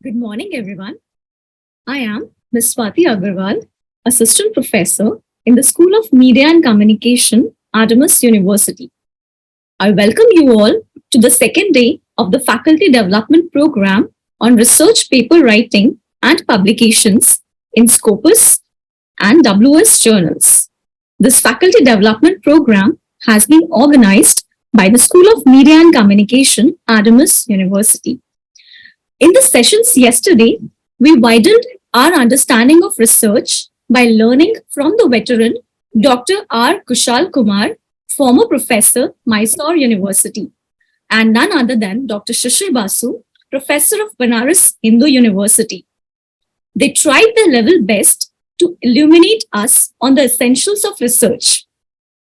Good morning, everyone. I am Ms. Swati Agarwal, Assistant Professor in the School of Media and Communication, Adamas University. I welcome you all to the second day of the Faculty Development Program on Research Paper Writing and Publications in SCOPUS and WS journals. This Faculty Development Program has been organized by the School of Media and Communication, Adamas University. In the sessions yesterday, we widened our understanding of research by learning from the veteran Dr. R. Kushal Kumar, former professor, Mysore University, and none other than Dr. Shishir Basu, professor of Banaras Hindu University. They tried their level best to illuminate us on the essentials of research.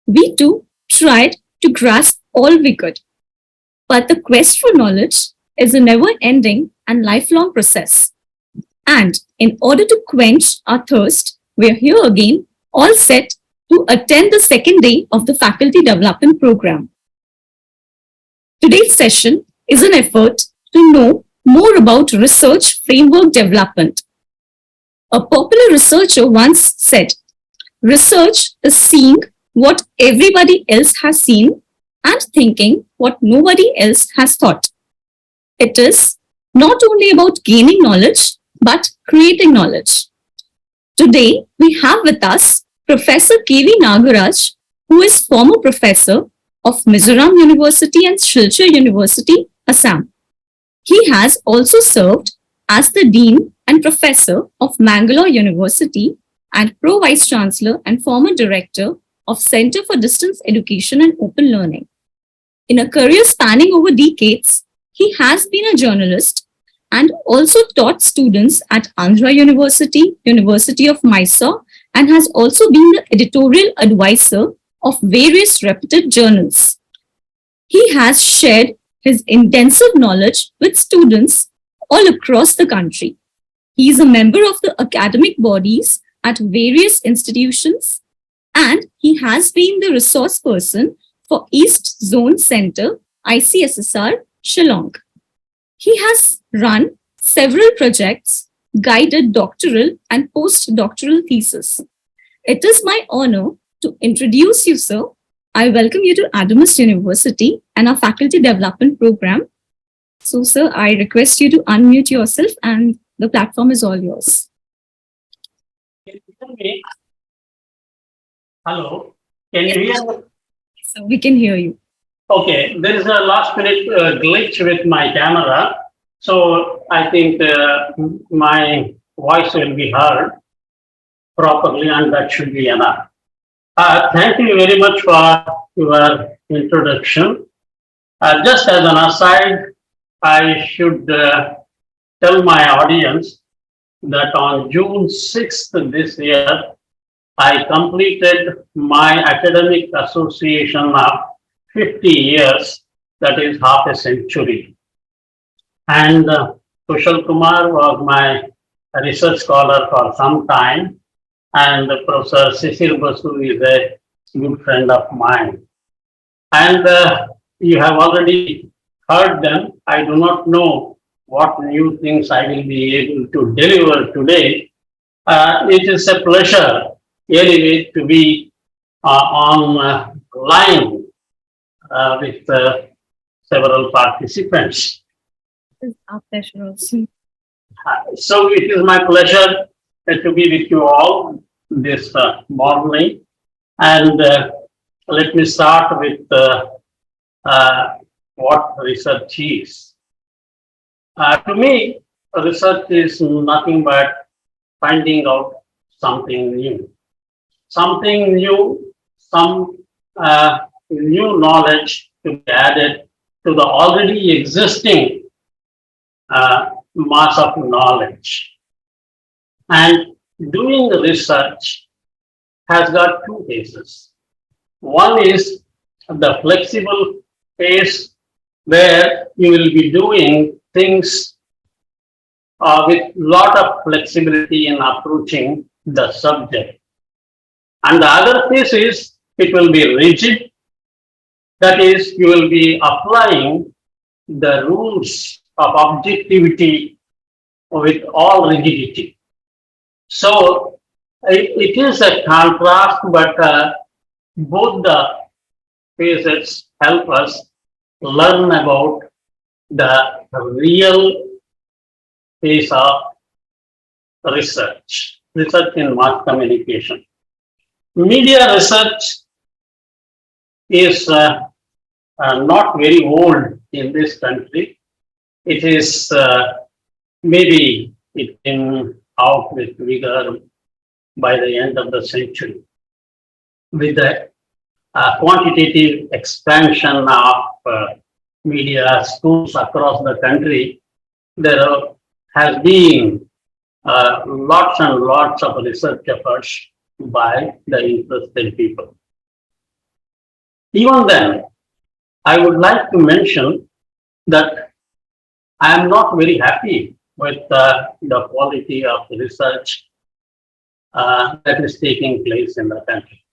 We too tried to grasp all we could. But the quest for knowledge is a never-ending and lifelong process. And in order to quench our thirst, we are here again, all set to attend the second day of the Faculty Development Program. Today's session is an effort to know more about research framework development. A popular researcher once said, research is seeing what everybody else has seen and thinking what nobody else has thought. It is not only about gaining knowledge, but creating knowledge. Today, we have with us Professor K.V. Nagaraj, who is former professor of Mizoram University and Silchar University, Assam. He has also served as the Dean and Professor of Mangalore University and Pro-Vice Chancellor and former Director of Center for Distance Education and Open Learning. In a career spanning over decades, he has been a journalist and also taught students at Andhra University, University of Mysore, and has also been the editorial advisor of various reputed journals. He has shared his intensive knowledge with students all across the country. He is a member of the academic bodies at various institutions, and he has been the resource person for East Zone Center, ICSSR, Shillong. He has run several projects, guided doctoral and postdoctoral thesis. It is my honor to introduce you, sir. I welcome you to Adamas University and our Faculty Development Program. So, sir, I request you to unmute yourself and the platform is all yours. Hello, can you hear me? So we can hear you. Okay, there is a last minute glitch with my camera. So I think my voice will be heard properly and that should be enough. Thank you very much for your introduction. Just as an aside, I should tell my audience that on June 6th this year, I completed my academic association of 50 years, that is half a century. And Kushal Kumar was my research scholar for some time, and Professor Shishir Basu is a good friend of mine. And you have already heard them. I do not know what new things I will be able to deliver today. It is a pleasure anyway to be on line with several participants. It's our pleasure also. So it is my pleasure to be with you all this morning. And let me start with what research is. To me, research is nothing but finding out something new. Something new, some new knowledge to be added to the already existing mass of knowledge. And doing research has got two phases. One is the flexible phase where you will be doing things with lot of flexibility in approaching the subject. And the other phase is it will be rigid. That is, you will be applying the rules of objectivity with all rigidity. So it is a contrast, but both the phases help us learn about the real phase of research in mass communication. Media research is not very old in this country. It is maybe it came out with vigor by the end of the century. With the quantitative expansion of media schools across the country, there has been lots and lots of research efforts by the interested people. Even then, I would like to mention that I am not very happy with the quality of research that is taking place in the country,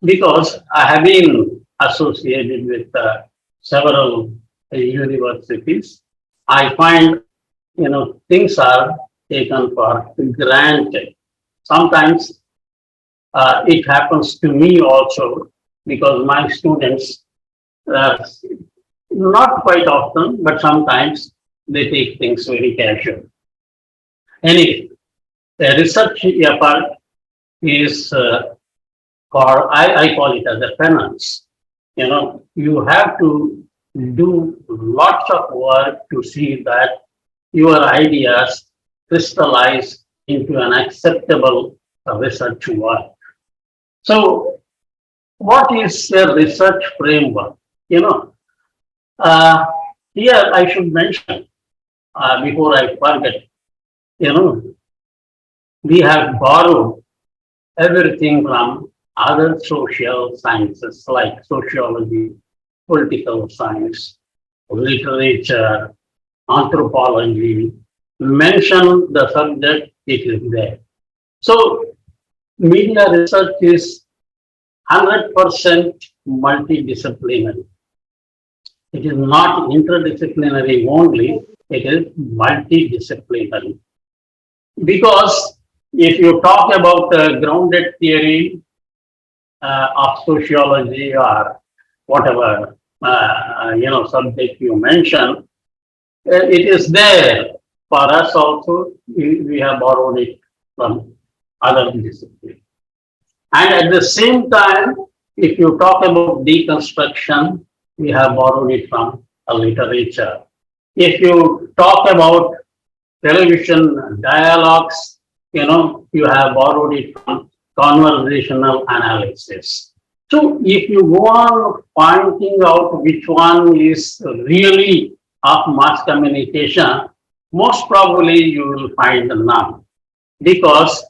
because I have been associated with several universities. I find things are taken for granted. Sometimes it happens to me also, because my students, not quite often, but sometimes they take things very casual. Anyway, the research effort is called, I call it as a penance. You have to do lots of work to see that your ideas crystallize into an acceptable research work. So, what is a research framework? Here I should mention, before I forget, we have borrowed everything from other social sciences like sociology, political science, literature, anthropology. Mention the subject, it is there. So, media research is 100% multidisciplinary. It is not interdisciplinary only, it is multidisciplinary. Because if you talk about the grounded theory of sociology or whatever subject you mention, it is there for us also. We have borrowed it from other disciplines. And at the same time, if you talk about deconstruction, we have borrowed it from a literature. If you talk about television dialogues, you have borrowed it from conversational analysis. So if you go on pointing out which one is really of mass communication, most probably you will find none, because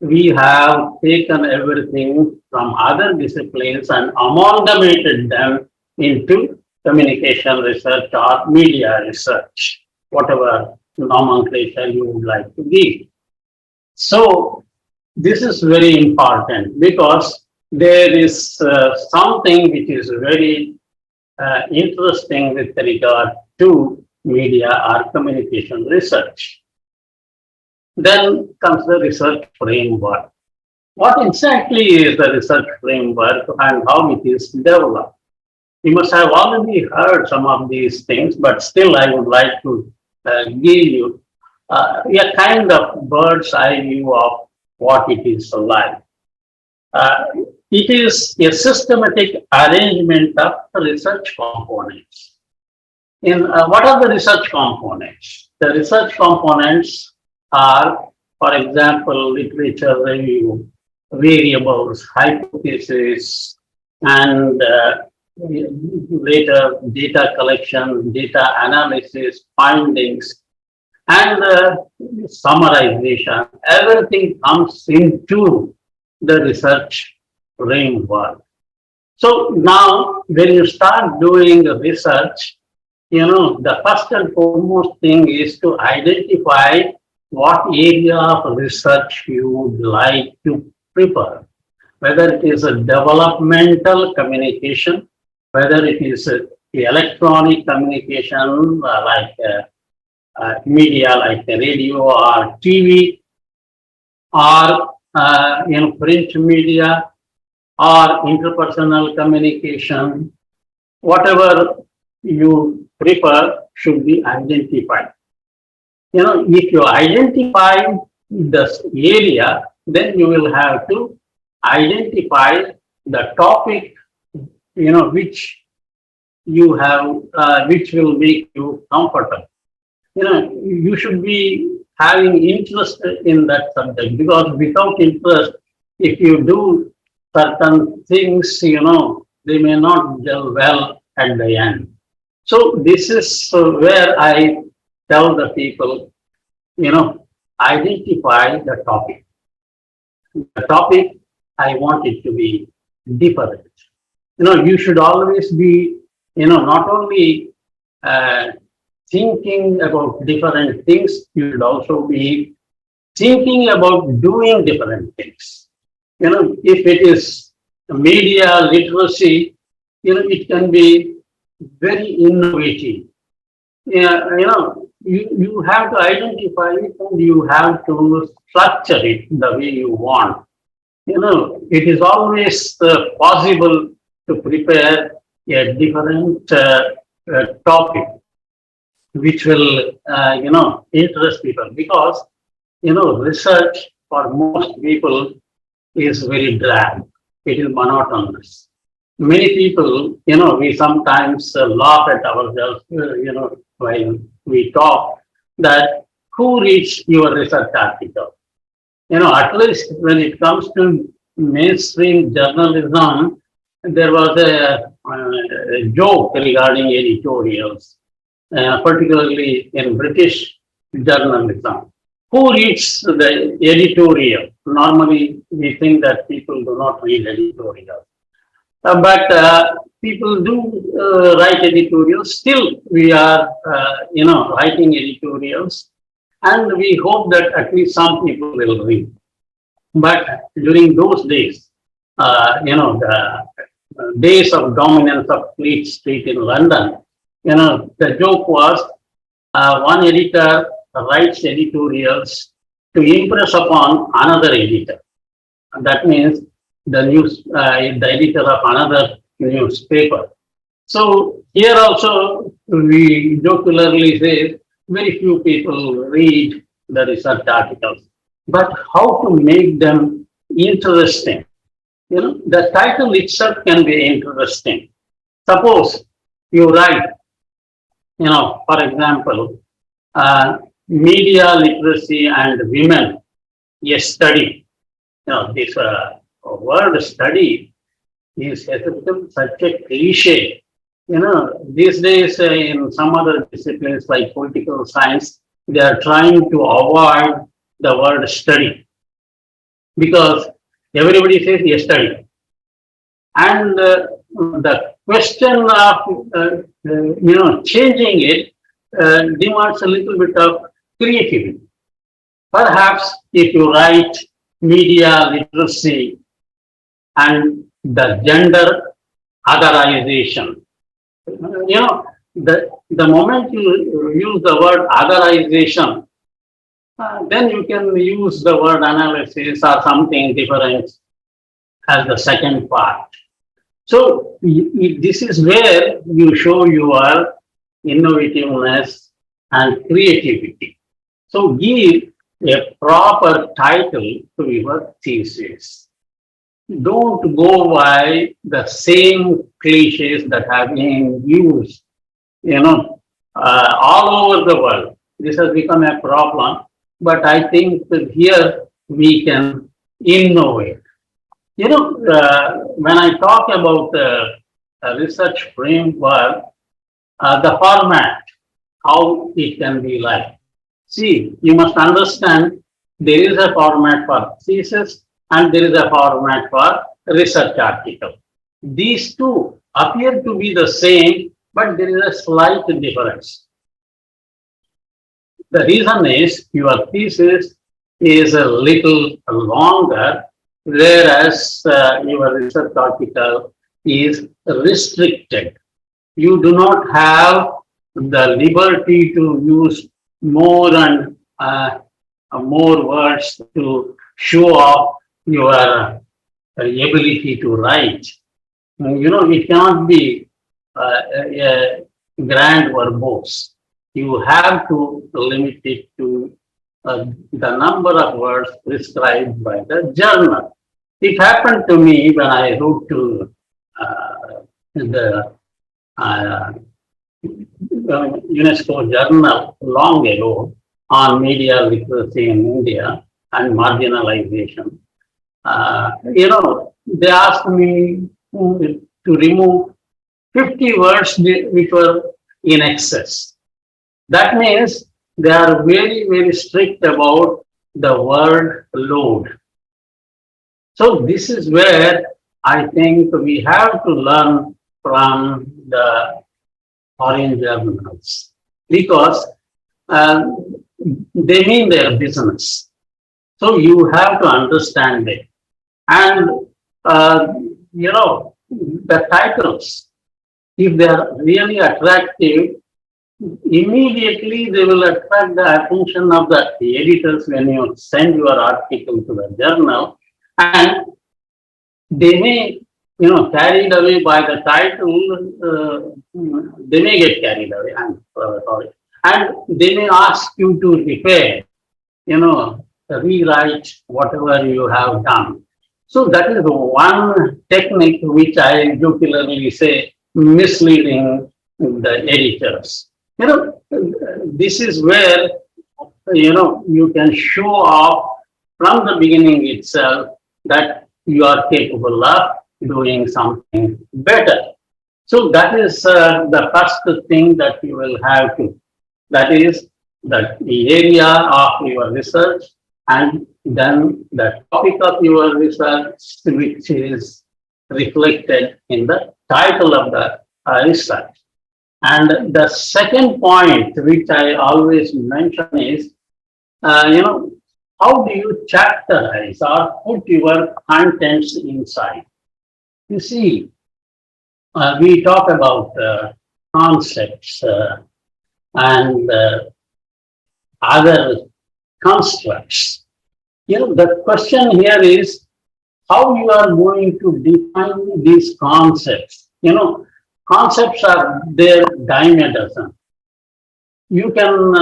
we have taken everything from other disciplines and amalgamated them into communication research or media research, whatever nomenclature you would like to give. So this is very important, because there is something which is very interesting with regard to media or communication research. Then comes the research framework. What exactly is the research framework and how it is developed? You must have already heard some of these things, but still I would like to give you a kind of bird's eye view of what it is like. It is a systematic arrangement of research components. What are the research components? The research components are, for example, literature review, variables, hypotheses, and later data collection, data analysis, findings, and summarization. Everything comes into the research framework. So now, when you start doing research, the first and foremost thing is to identify what area of research you would like to prefer, whether it is a developmental communication, whether it is electronic communication like media like the radio or TV or print media or interpersonal communication, whatever you prefer should be identified. If you identify the area, then you will have to identify the topic, which you have, which will make you comfortable. You should be having interest in that subject, because without interest, if you do certain things, they may not gel well at the end. So this is where I tell the people, identify the topic. The topic, I want it to be different. You should always be, not only uh, thinking about different things, you should also be thinking about doing different things. If it is media literacy, it can be very innovative. You have to identify it and you have to structure it the way you want. It is always possible to prepare a different topic which will, interest people, because, research for most people is very drab. It is monotonous. Many people, we sometimes laugh at ourselves, while we talk, that who reads your research article? At least when it comes to mainstream journalism, there was a joke regarding editorials, particularly in British journalism. Who reads the editorial? Normally, we think that people do not read editorials. But people do write editorials. Still, we are, writing editorials, and we hope that at least some people will read. But during those days, the days of dominance of Fleet Street in London, the joke was one editor writes editorials to impress upon another editor. That means the editor of another newspaper. So here also we jocularly say very few people read the research articles, but how to make them interesting? The title itself can be interesting. Suppose you write, for example, media literacy and women, a study. This word study is has become such a cliche. These days in some other disciplines like political science, they are trying to avoid the word study, because everybody says a study. And the question of changing it demands a little bit of creativity. Perhaps if you write media literacy and the gender otherization, the moment you use the word otherization, then you can use the word analysis or something different as the second part. So this is where you show your innovativeness and creativity. So give a proper title to your thesis. Don't go by the same cliches that have been used, all over the world. This has become a problem, but I think that here we can innovate. When I talk about a research framework, the format, how it can be like. See, you must understand there is a format for thesis and there is a format for research article. These two appear to be the same, but there is a slight difference. The reason is your thesis is a little longer, whereas your research article is restricted. You do not have the liberty to use more and more words to show off your ability to write. It cannot be a grand verbose. You have to limit it to the number of words prescribed by the journal. It happened to me when I wrote to the uh, UNESCO journal long ago on media literacy in India and marginalization. They asked me to remove 50 words which were in excess. That means they are very, very strict about the word load. So this is where I think we have to learn from the foreign journals because they mean their business. So you have to understand it. And, the titles, if they are really attractive, immediately they will attract the attention of the editors when you send your article to the journal. And they may, carried away by the title, they may get carried away. I'm sorry. And they may ask you to repair, rewrite whatever you have done. So that is one technique which I jocularly say misleading the editors. This is where, you can show off from the beginning itself that you are capable of doing something better. So that is the first thing that you will have to, that is the area of your research and then the topic of your research, which is reflected in the title of the research. And the second point, which I always mention is, how do you chapterize or put your contents inside? You see, we talk about concepts and other constructs. The question here is how you are going to define these concepts. Concepts are there dime a dozen. You can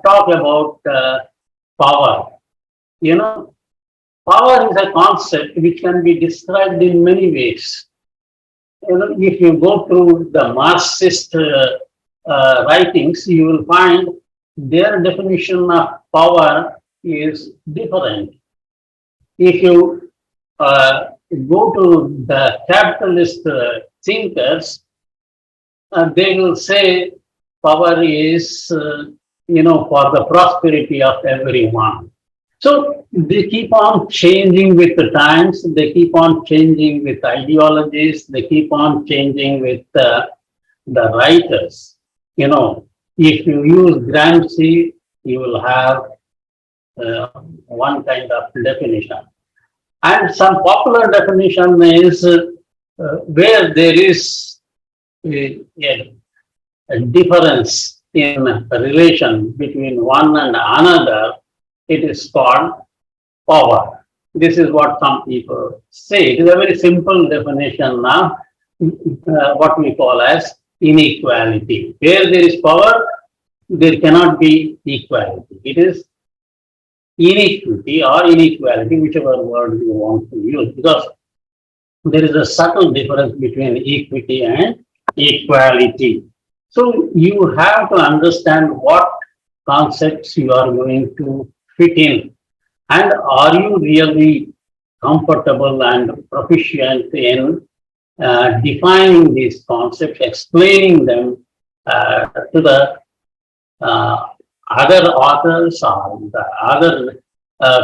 talk about power. Power is a concept which can be described in many ways. If you go through the Marxist writings, you will find their definition of power is different. If you go to the capitalist thinkers, they will say power is, for the prosperity of everyone. So they keep on changing with the times, they keep on changing with ideologies, they keep on changing with the writers. If you use Gramsci, you will have one kind of definition. And some popular definition is where there is a difference in relation between one and another, it is called power. This is what some people say. It is a very simple definition now, what we call as inequality. Where there is power, there cannot be equality. It is inequity or inequality, whichever word you want to use, because there is a subtle difference between equity and equality. So you have to understand what concepts you are going to fit in, and are you really comfortable and proficient in defining these concepts, explaining them to the other authors or the other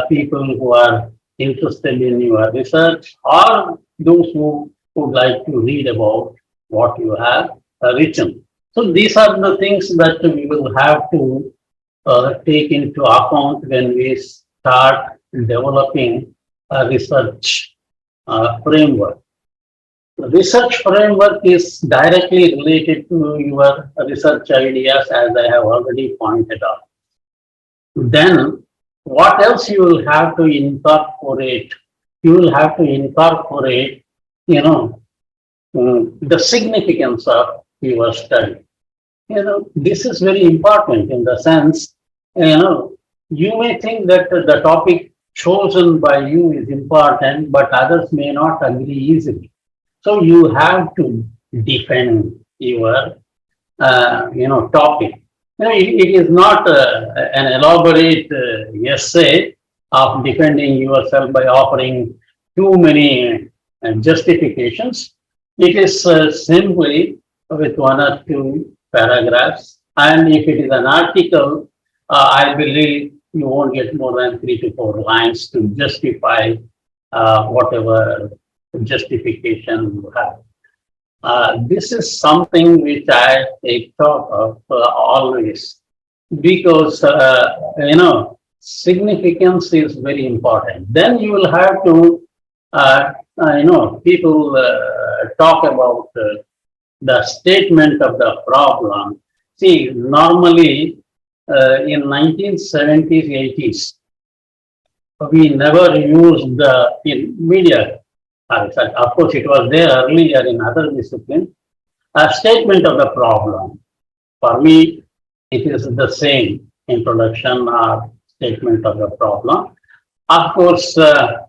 people who are interested in your research, or those who would like to read about what you have written. So these are the things that we will have to take into account when we start developing a research framework. The research framework is directly related to your research ideas, as I have already pointed out. then what else you will have to incorporate? You will have to incorporate, you know, the significance of your study. This is very important in the sense, you may think that the topic chosen by you is important, but others may not agree easily. So you have to defend your, topic. It is not an elaborate essay of defending yourself by offering too many justifications. It is simply with one or two paragraphs. And if it is an article, I believe you won't get more than 3 to 4 lines to justify whatever justification you have. This is something which I take thought of always because, significance is very important. Then you will have to, people talk about the statement of the problem. See, normally in 1970s, 80s, we never used in media. Of course, it was there earlier in other disciplines. A statement of the problem. For me, it is the same introduction or statement of the problem. Of course, the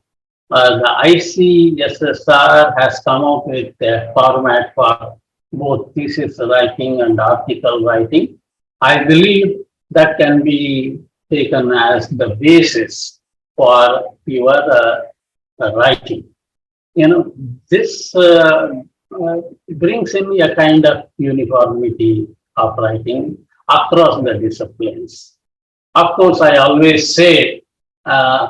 ICSSR has come up with a format for both thesis writing and article writing. I believe that can be taken as the basis for your writing. This brings in a kind of uniformity of writing across the disciplines. Of course, I always say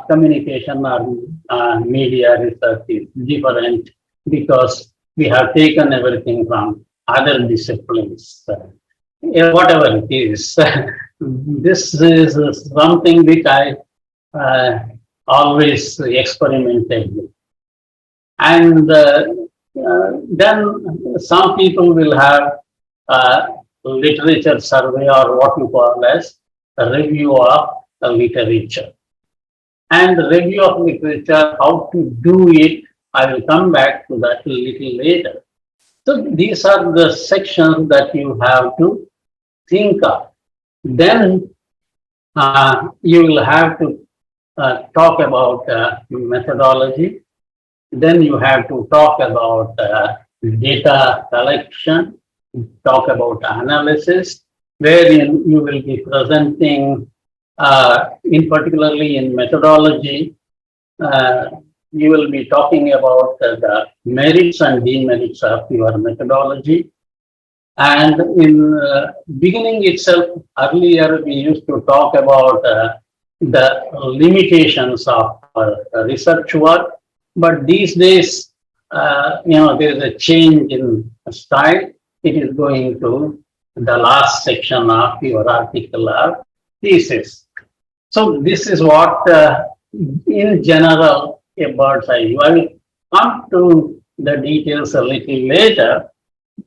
communication or media research is different because we have taken everything from other disciplines. Whatever it is, this is something which I always experimented with. And then some people will have a literature survey or what you call as a review of literature. And the review of literature, how to do it, I will come back to that a little later. So these are the sections that you have to think of. Then you will have to talk about methodology. Then you have to talk about data collection, talk about analysis, wherein you will be presenting, in particularly in methodology, you will be talking about the merits and demerits of your methodology. And in beginning itself, earlier we used to talk about the limitations of research work. But these days, there is a change in style. It is going to the last section of your article or thesis. So this is what, in general, a bird's eye view. I will come to the details a little later.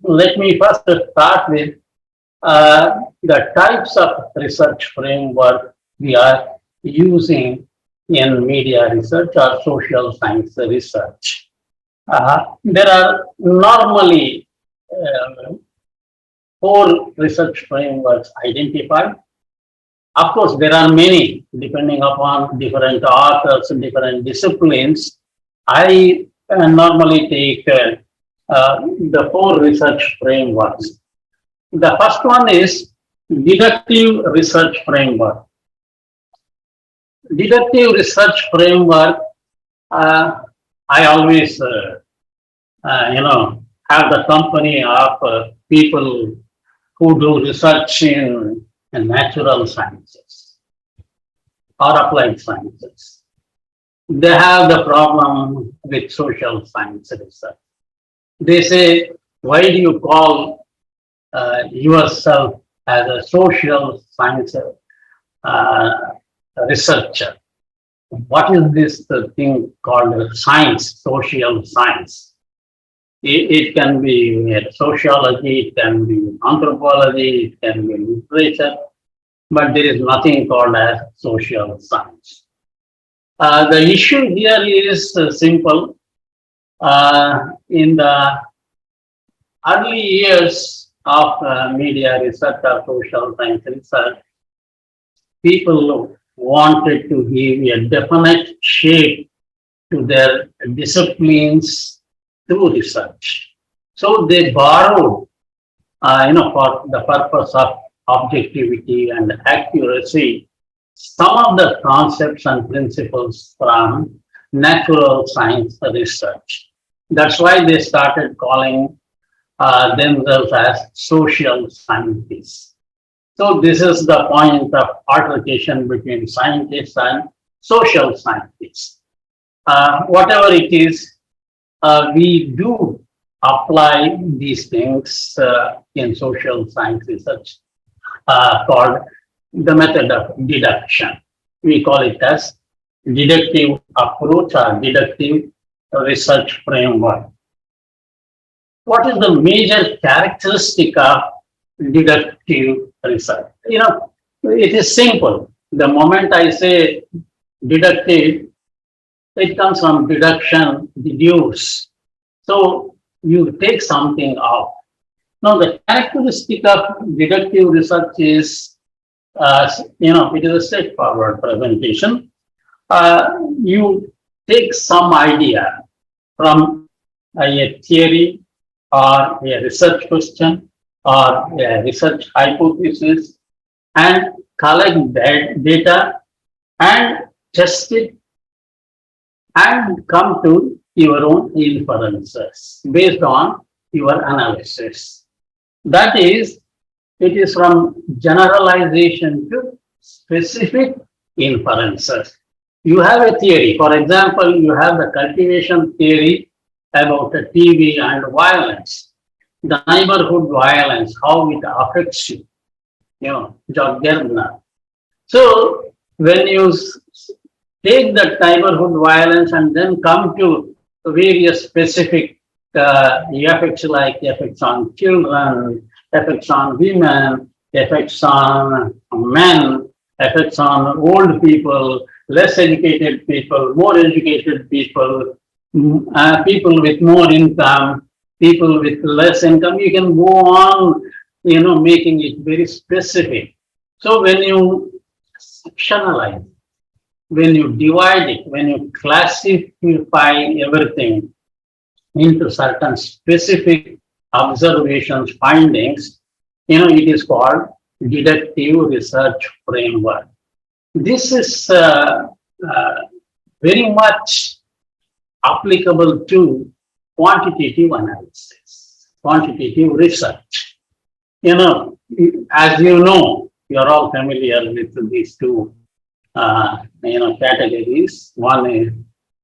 Let me first start with the types of research framework we are using in media research or social science research. There are normally 4 research frameworks identified. Of course, there are many depending upon different authors and different disciplines. I normally take the 4 research frameworks. The first one is deductive research framework. Deductive research framework, I always, have the company of people who do research in natural sciences or applied sciences. They have the problem with social science research. They say, why do you call yourself as a social science researcher? What is this thing called science, social science? It can be sociology, it can be anthropology, it can be literature. but there is nothing called as social science. The issue here is simple. In the early years of media research or social science research, people wanted to give a definite shape to their disciplines through research. So they borrowed, for the purpose of objectivity and accuracy, some of the concepts and principles from natural science research. That's why they started calling themselves as social scientists. So this is the point of altercation between scientists and social scientists. Whatever it is, we do apply these things in social science research called the method of deduction. We call it as deductive approach or deductive research framework. What is the major characteristic of deductive research? It is simple. The moment I say deductive, it comes from deduction, deduce. So you take something out. Now, the characteristic of deductive research is, it is a straightforward presentation. You take some idea from a theory or a research question or a research hypothesis and collect that data and test it and come to your own inferences based on your analysis. That is, it is from generalization to specific inferences. You have a theory. For example, you have the cultivation theory about the TV and violence, the neighborhood violence, how it affects you, George Gerbner. So when you take that neighborhood violence and then come to various specific effects like effects on children, effects on women, effects on men, effects on old people, less educated people, more educated people, people with more income, people with less income. You can go on, making it very specific. So when you sectionalize, when you divide it, when you classify everything into certain specific observations, findings, it is called deductive research framework. This is very much applicable to quantitative analysis, quantitative research. As you know, you're all familiar with these two categories. One is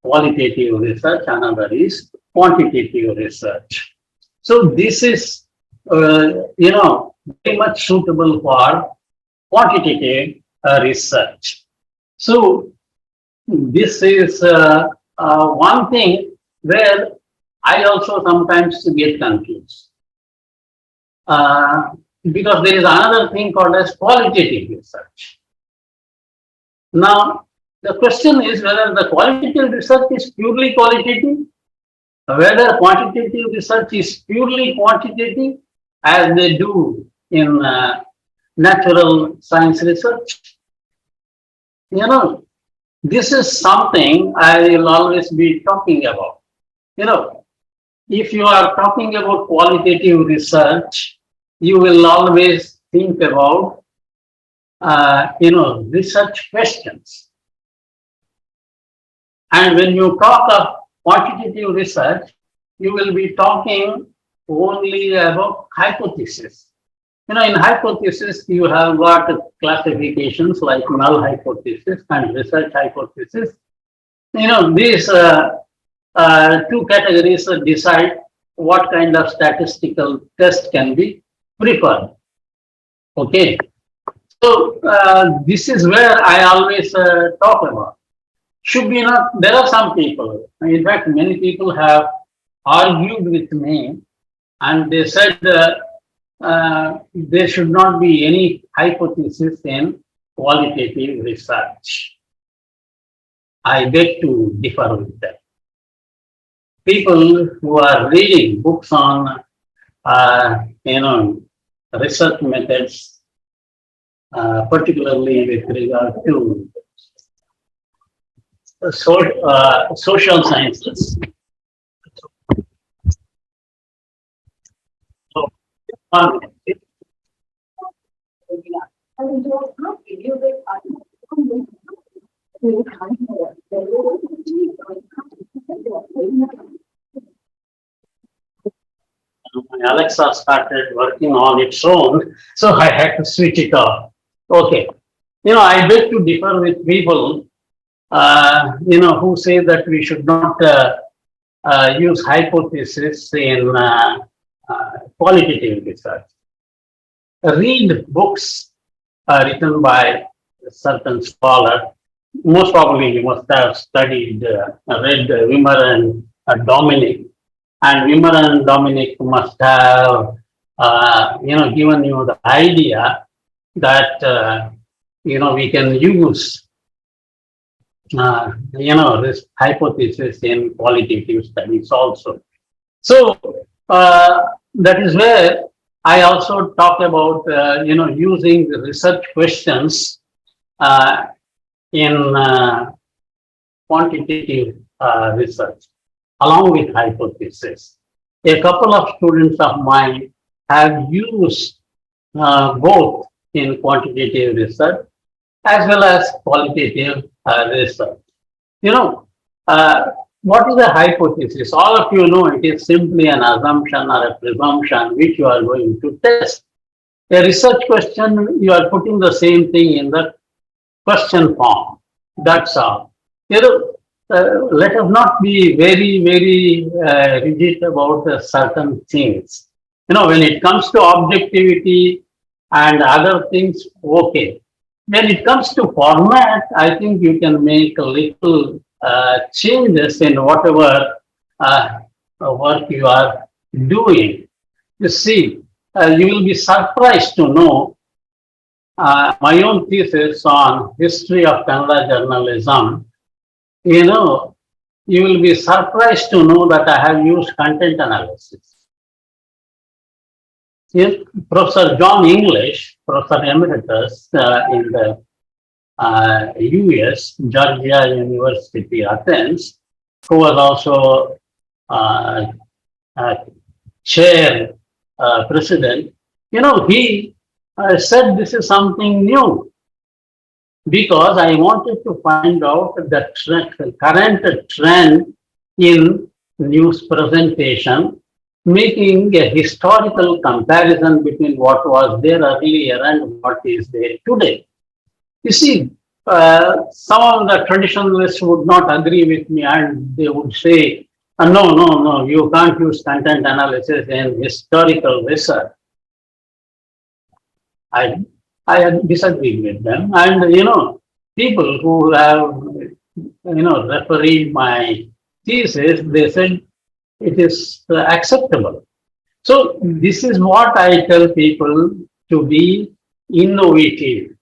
qualitative research, another is quantitative research. So this is, very much suitable for quantitative research. So this is one thing where I also sometimes get confused. Because there is another thing called as qualitative research. Now, the question is whether the qualitative research is purely qualitative, whether quantitative research is purely quantitative, as they do in natural science research. This is something I will always be talking about. If you are talking about qualitative research, you will always think about research questions. And when you talk of quantitative research, you will be talking only about hypothesis. In hypothesis, you have got classifications like null hypothesis and research hypothesis. These two categories decide what kind of statistical test can be preferred. Okay. So this is where I always talk about. Should be not, there are some people, in fact, many people have argued with me and they said there should not be any hypothesis in qualitative research. I beg to differ with that. People who are reading books on, research methods, particularly with regard to social sciences. So, my Alexa started working on its own, so I had to switch it off. Okay. I beg to differ with people, who say that we should not use hypothesis in qualitative research. Read books written by a certain scholar. Most probably you must have read Wimmer and Dominic. And Wimmer and Dominic must have, given you the idea that, we can use, this hypothesis in qualitative studies also. So that is where I also talk about, using research questions in quantitative research along with hypothesis. A couple of students of mine have used both in quantitative research as well as qualitative research. What is a hypothesis? All of you know it is simply an assumption or a presumption which you are going to test. A research question, you are putting the same thing in the question form. That's all. Let us not be very, very rigid about certain things. When it comes to objectivity and other things, okay. When it comes to format, I think you can make a little changes in whatever work you are doing. You see, you will be surprised to know my own thesis on history of Kannada journalism. You will be surprised to know that I have used content analysis. Yes, Professor John English, Professor Emeritus in the US, Georgia University, Athens, who was also chair president, he said this is something new because I wanted to find out the current trend in news presentation, making a historical comparison between what was there earlier and what is there today. You see, some of the traditionalists would not agree with me and they would say, no, you can't use content analysis in historical research. I disagree with them. And, people who have, refereed my thesis, they said it is acceptable. So this is what I tell people to be innovative.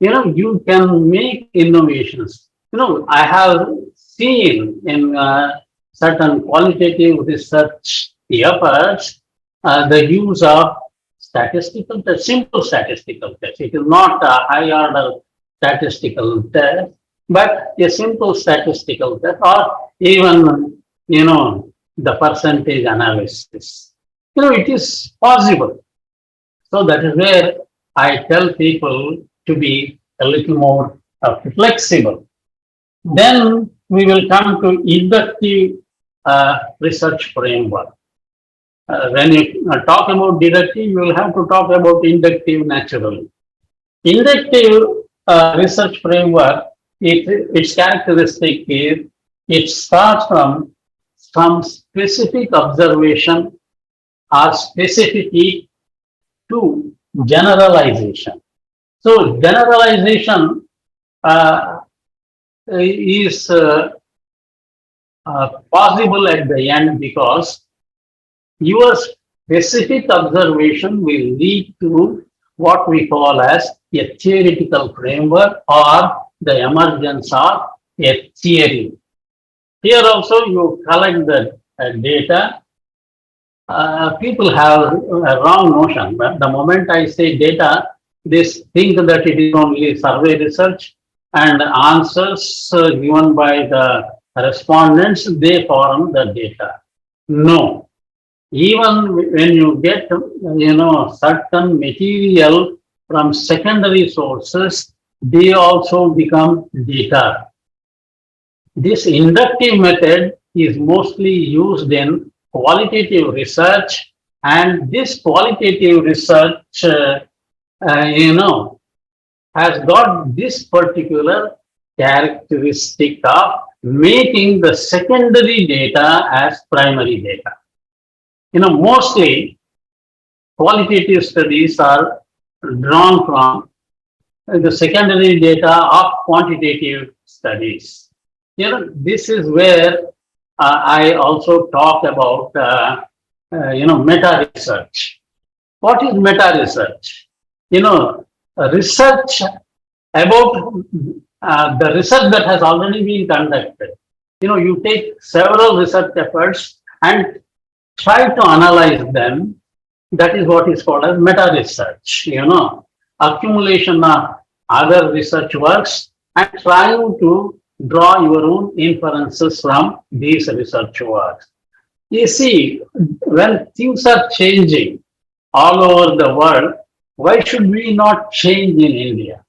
You can make innovations. I have seen in certain qualitative research efforts the use of statistical test, simple statistical test. It is not a high order statistical test, but a simple statistical test, or even, the percentage analysis. It is possible. So that is where I tell people to be a little more flexible. Then we will come to inductive research framework. When you talk about deductive, you will have to talk about inductive naturally. Inductive research framework, its characteristic is it starts from some specific observation or specificity to generalization. So generalization is possible at the end because your specific observation will lead to what we call as a theoretical framework or the emergence of a theory. Here also you collect the data. People have a wrong notion, but the moment I say data, they think that it is only survey research and answers given by the respondents, they form the data. No, even when you get, certain material from secondary sources, they also become data. This inductive method is mostly used in qualitative research, and this qualitative research, has got this particular characteristic of making the secondary data as primary data. Mostly qualitative studies are drawn from the secondary data of quantitative studies. This is where I also talk about, meta research. What is meta research? Research about the research that has already been conducted. You take several research efforts and try to analyze them. That is what is called as meta research. Accumulation of other research works and trying to draw your own inferences from these research works. You see, when things are changing all over the world, why should we not change in India?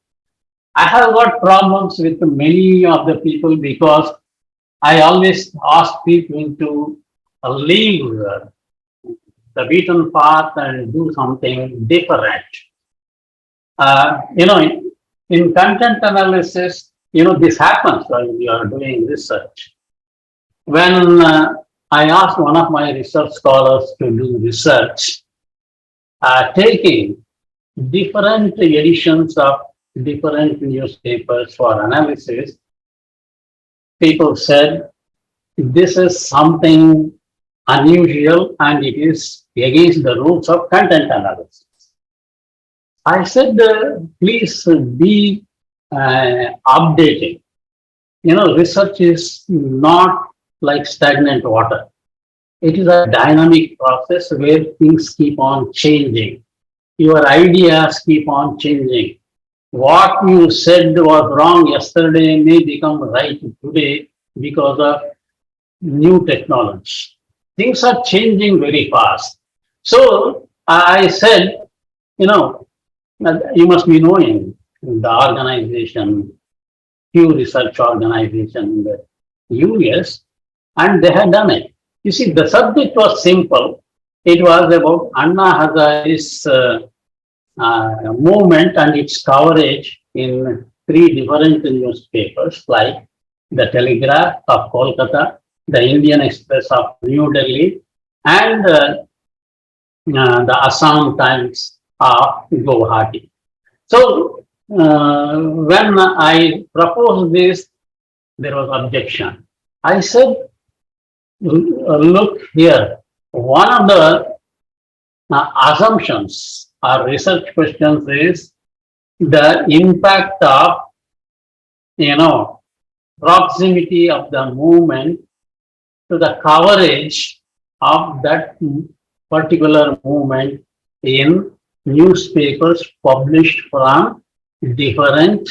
I have got problems with many of the people because I always ask people to leave the beaten path and do something different. Uh, you know, in content analysis, this happens while we are doing research. When I asked one of my research scholars to do research, taking different editions of different newspapers for analysis, people said this is something unusual and it is against the rules of content analysis. I said, please be updating. Research is not like stagnant water. It is a dynamic process where things keep on changing. Your ideas keep on changing. What you said was wrong yesterday may become right today because of new technology. Things are changing very fast. So I said, you must be knowing the organization, Pew Research Organization in the US, and they had done it. You see, the subject was simple. It was about Anna Hazare's movement and its coverage in three different newspapers like the Telegraph of Kolkata, the Indian Express of New Delhi, and the Assam Times of Guwahati. So when I proposed this, there was objection. I said, look here, one of the assumptions or research questions is the impact of, proximity of the movement to the coverage of that particular movement in newspapers published from different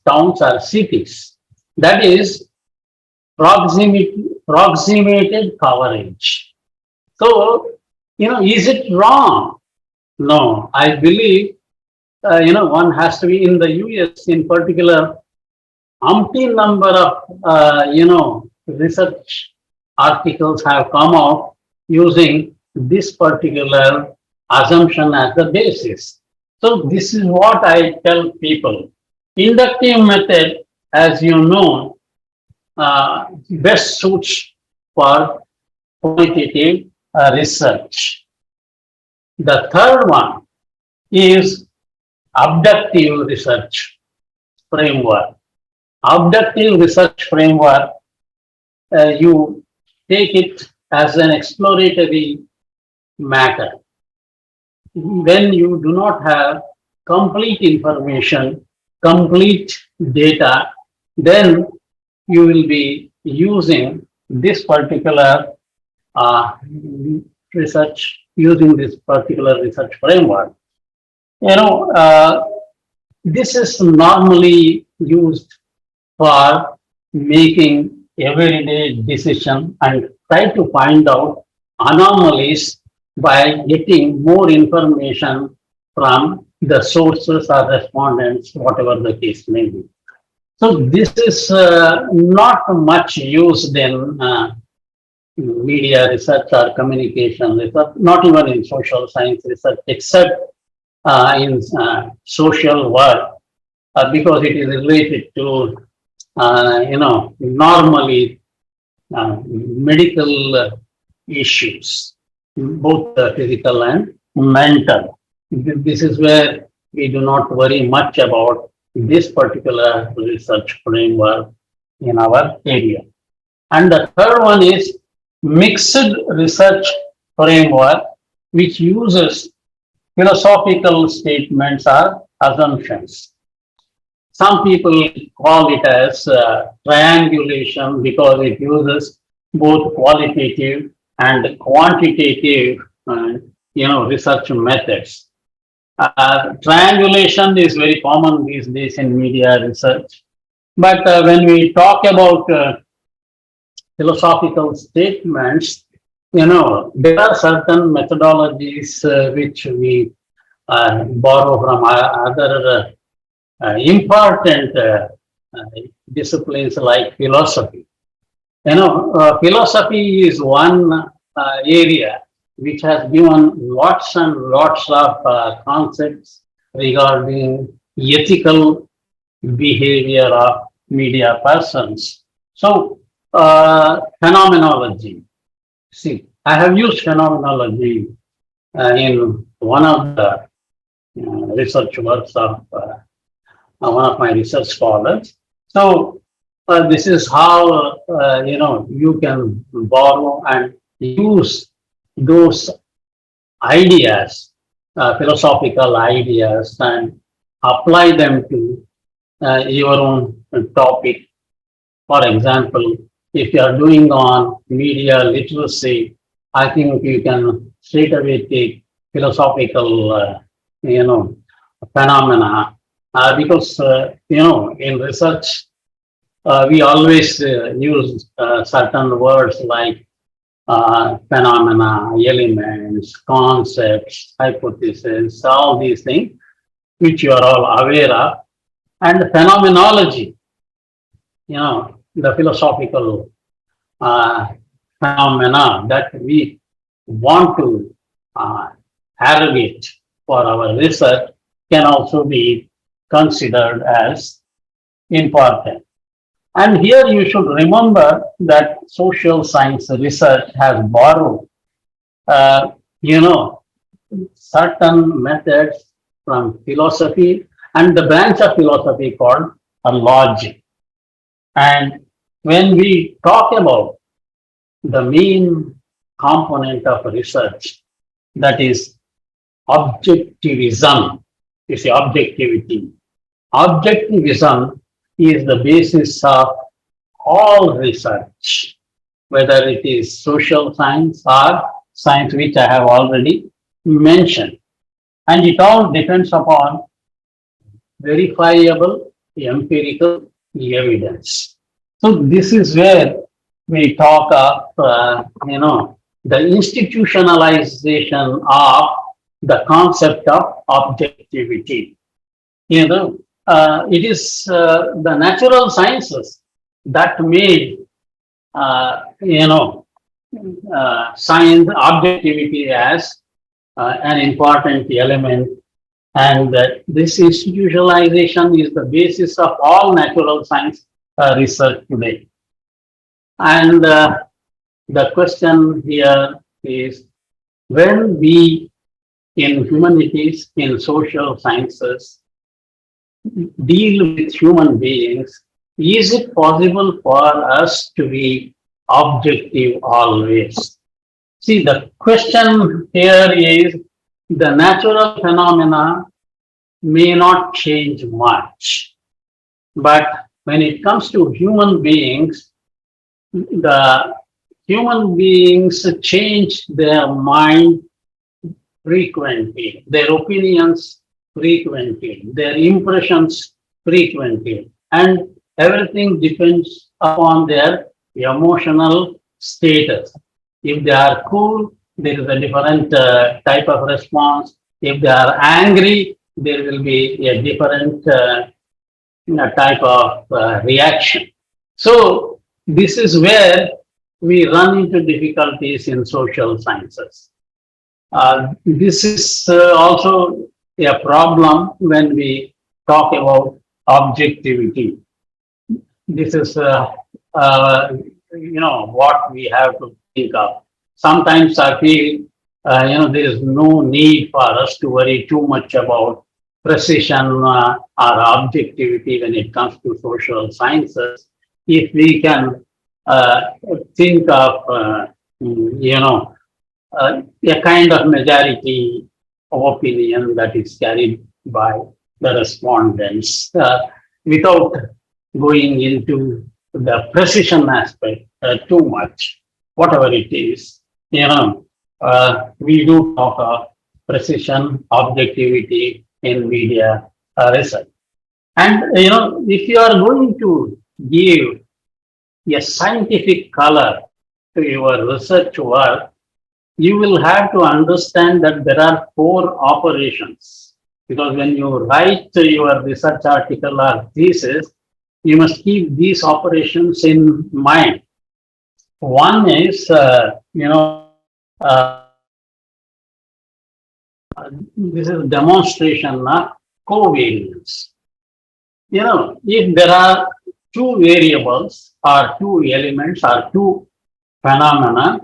towns or cities. That is proximated coverage. So, is it wrong? No, I believe, one has to be in the US in particular, umpteen number of, research articles have come out using this particular assumption as the basis. So this is what I tell people. Inductive method, as you know, best suits for quantitative research. The third one is abductive research framework. Abductive research framework, you take it as an exploratory matter. When you do not have complete information, complete data, then you will be using this particular uh, research, using this particular research framework. You know, this is normally used for making everyday decision and try to find out anomalies by getting more information from the sources or respondents, whatever the case may be. So this is not much used in media research or communication research, not even in social science research, except in social work, because it is related to, normally medical issues, both physical and mental. This is where we do not worry much about this particular research framework in our area. And the third one is mixed research framework, which uses philosophical statements or assumptions. Some people call it as triangulation because it uses both qualitative and quantitative, research methods. Triangulation is very common these days in media research. But when we talk about philosophical statements, there are certain methodologies which we borrow from other important disciplines like philosophy. Philosophy is one area which has given lots and lots of concepts regarding ethical behavior of media persons. So, phenomenology. See, I have used phenomenology in one of the research works of one of my research scholars. So, this is how you can borrow and use those ideas, philosophical ideas, and apply them to your own topic. For example, if you are doing on media literacy, I think you can straight away take philosophical, phenomena, because in research we always use certain words like phenomena, elements, concepts, hypotheses, all these things which you are all aware of, and phenomenology, the philosophical phenomena that we want to aggregate for our research can also be considered as important. And here you should remember that social science research has borrowed, certain methods from philosophy and the branch of philosophy called logic. And when we talk about the main component of research, that is objectivism, you see, objectivity. Objectivism is the basis of all research, whether it is social science or science, which I have already mentioned. And it all depends upon verifiable empirical evidence. So this is where we talk of, the institutionalization of the concept of objectivity. It is the natural sciences that made, science objectivity as an important element, and that this institutionalization is the basis of all natural science research today. And the question here is, when we in humanities, in social sciences, deal with human beings, is it possible for us to be objective always? See, the question here is the natural phenomena may not change much, but when it comes to human beings, the human beings change their mind frequently, their opinions frequently, their impressions frequently, and everything depends upon their emotional status. If they are cool, there is a different type of response. If they are angry, there will be a different type of reaction. So, this is where we run into difficulties in social sciences. This is also a problem when we talk about objectivity. This is, what we have to think of. Sometimes I feel, there is no need for us to worry too much about precision or objectivity when it comes to social sciences. If we can think of, a kind of majority opinion that is carried by the respondents without going into the precision aspect too much, whatever it is. We do talk of precision, objectivity in media research. And, if you are going to give a scientific color to your research work, you will have to understand that there are four operations. Because when you write your research article or thesis, you must keep these operations in mind. One is, uh, this is demonstration of covariance. If there are two variables or two elements or two phenomena,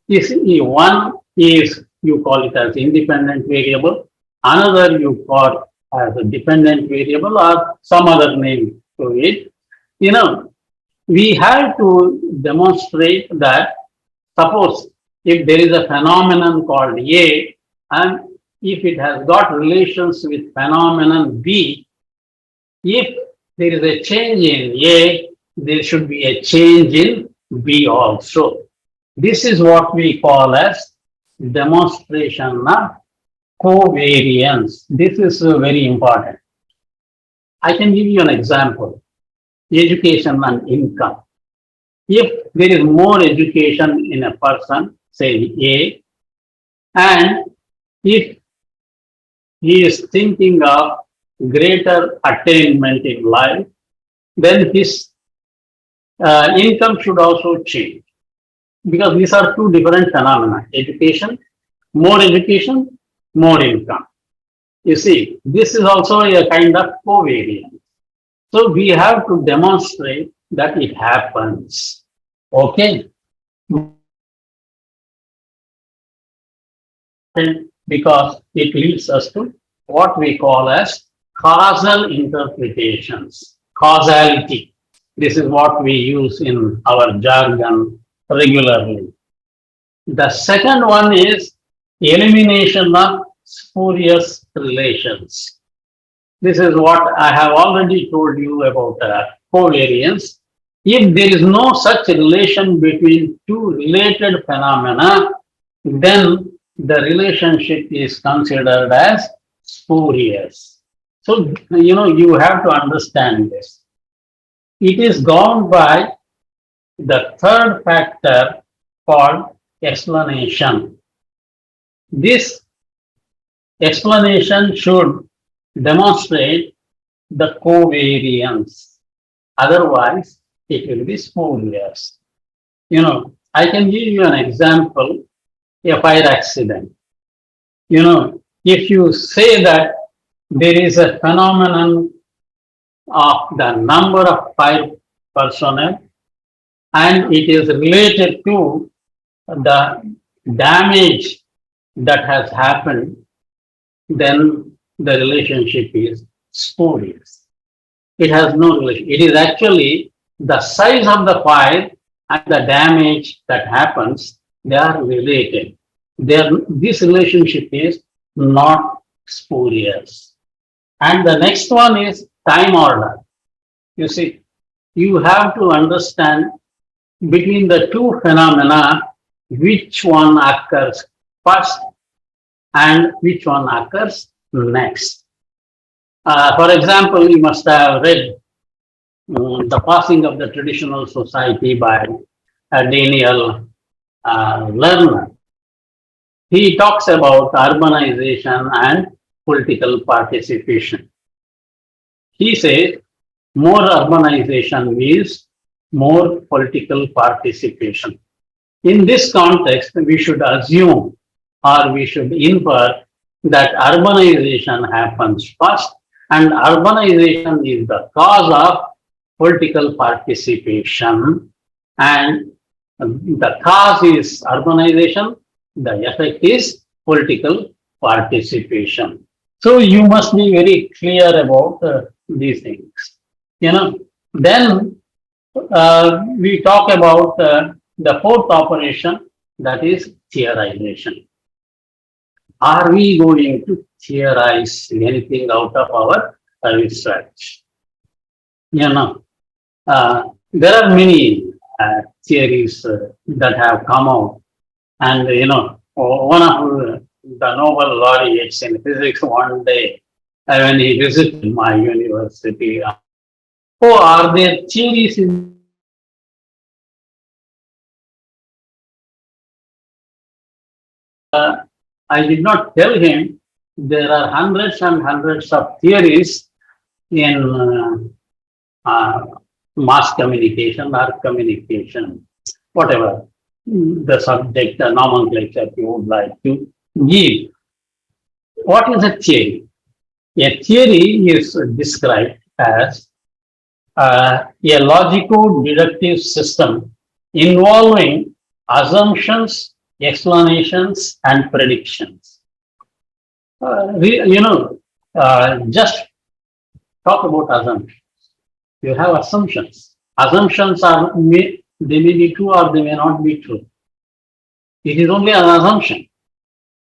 if one is, you call it as independent variable, another you call as a dependent variable or some other name to it. We have to demonstrate that, suppose if there is a phenomenon called A, and if it has got relations with phenomenon B, if there is a change in A, there should be a change in B also. This is what we call as demonstration of covariance. This is very important. I can give you an example. Education and income. If there is more education in a person, say A, and if he is thinking of greater attainment in life, then his income should also change. Because these are two different phenomena: education, more income. You see, this is also a kind of covariance. So we have to demonstrate that it happens. Okay. Because it leads us to what we call as causal interpretations, causality. This is what we use in our jargon regularly. The second one is elimination of spurious relations. This is what I have already told you about covariance. If there is no such relation between two related phenomena, then the relationship is considered as spurious. So, you have to understand this. It is governed by the third factor called explanation. This explanation should demonstrate the covariance. Otherwise, it will be spurious. I can give you an example: a fire accident. If you say that there is a phenomenon of the number of fire personnel and it is related to the damage that has happened, then the relationship is spurious. It has no relation. It is actually the size of the fire and the damage that happens They are related. This relationship is not spurious. And the next one is time order. You see, you have to understand between the two phenomena which one occurs first and which one occurs next. For example, you must have read The Passing of the Traditional Society by Daniel Lerner. He talks about urbanization and political participation. He says more urbanization means more political participation. In this context, we should assume or we should infer that urbanization happens first, and urbanization is the cause of political participation, and the cause is urbanization, the effect is political participation. So you must be very clear about these things. Then we talk about the fourth operation, that is theorization. Are we going to theorize anything out of our research? There are many theories that have come out, and one of the Nobel laureates in physics one day, when he visited my university, oh, are there theories in I did not tell him there are hundreds and hundreds of theories in mass communication or communication, whatever the subject, the nomenclature you would like to give. What is a theory? A theory is described as a logico-deductive system involving assumptions, explanations, and predictions. Just talk about assumptions. You have assumptions. Assumptions they may be true or they may not be true. It is only an assumption.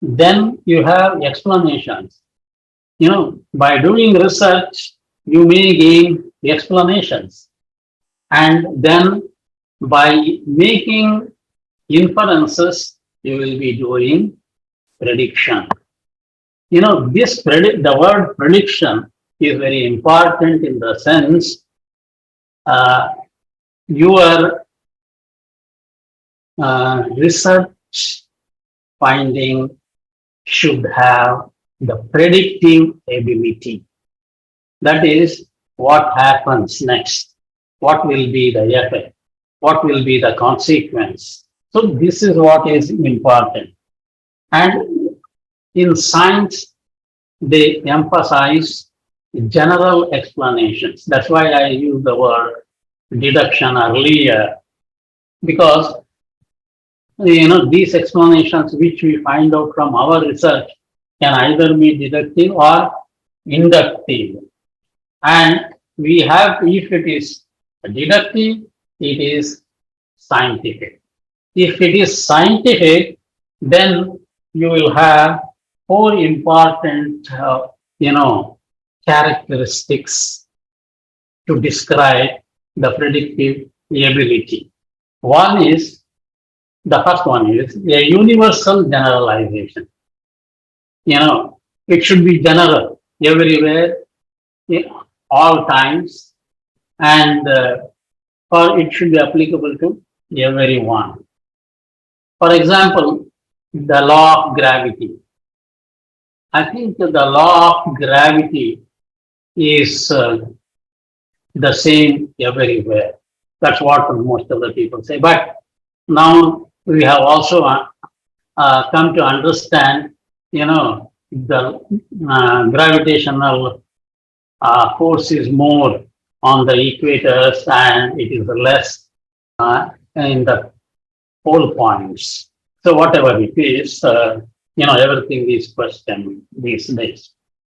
Then you have explanations. By doing research, you may gain explanations. And then by making inferences, you will be doing prediction. The word prediction is very important in the sense your research finding should have the predictive ability. That is, what happens next? What will be the effect? What will be the consequence? So this is what is important. And in science, they emphasize general explanations. That's why I use the word deduction earlier, because these explanations which we find out from our research can either be deductive or inductive. And we have, if it is deductive, it is scientific. If it is scientific, then you will have four important, characteristics to describe the predictive ability. The first one is a universal generalization. It should be general everywhere, all times, and or it should be applicable to everyone. For example, the law of gravity. I think the law of gravity is the same everywhere. That's what most of the people say. But now we have also come to understand, the gravitational force is more on the equators and it is less in the pole points. So whatever it is, everything is questioned these days.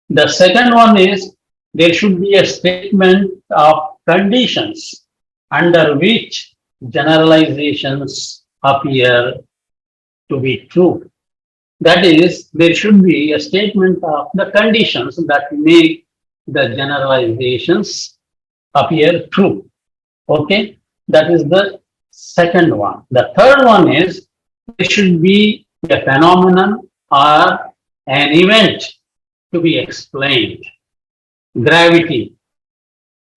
The second one is there should be a statement of conditions under which generalizations appear to be true. That is, there should be a statement of the conditions that make the generalizations appear true. Okay, that is the second one. The third one is there should be a phenomenon or an event to be explained. Gravity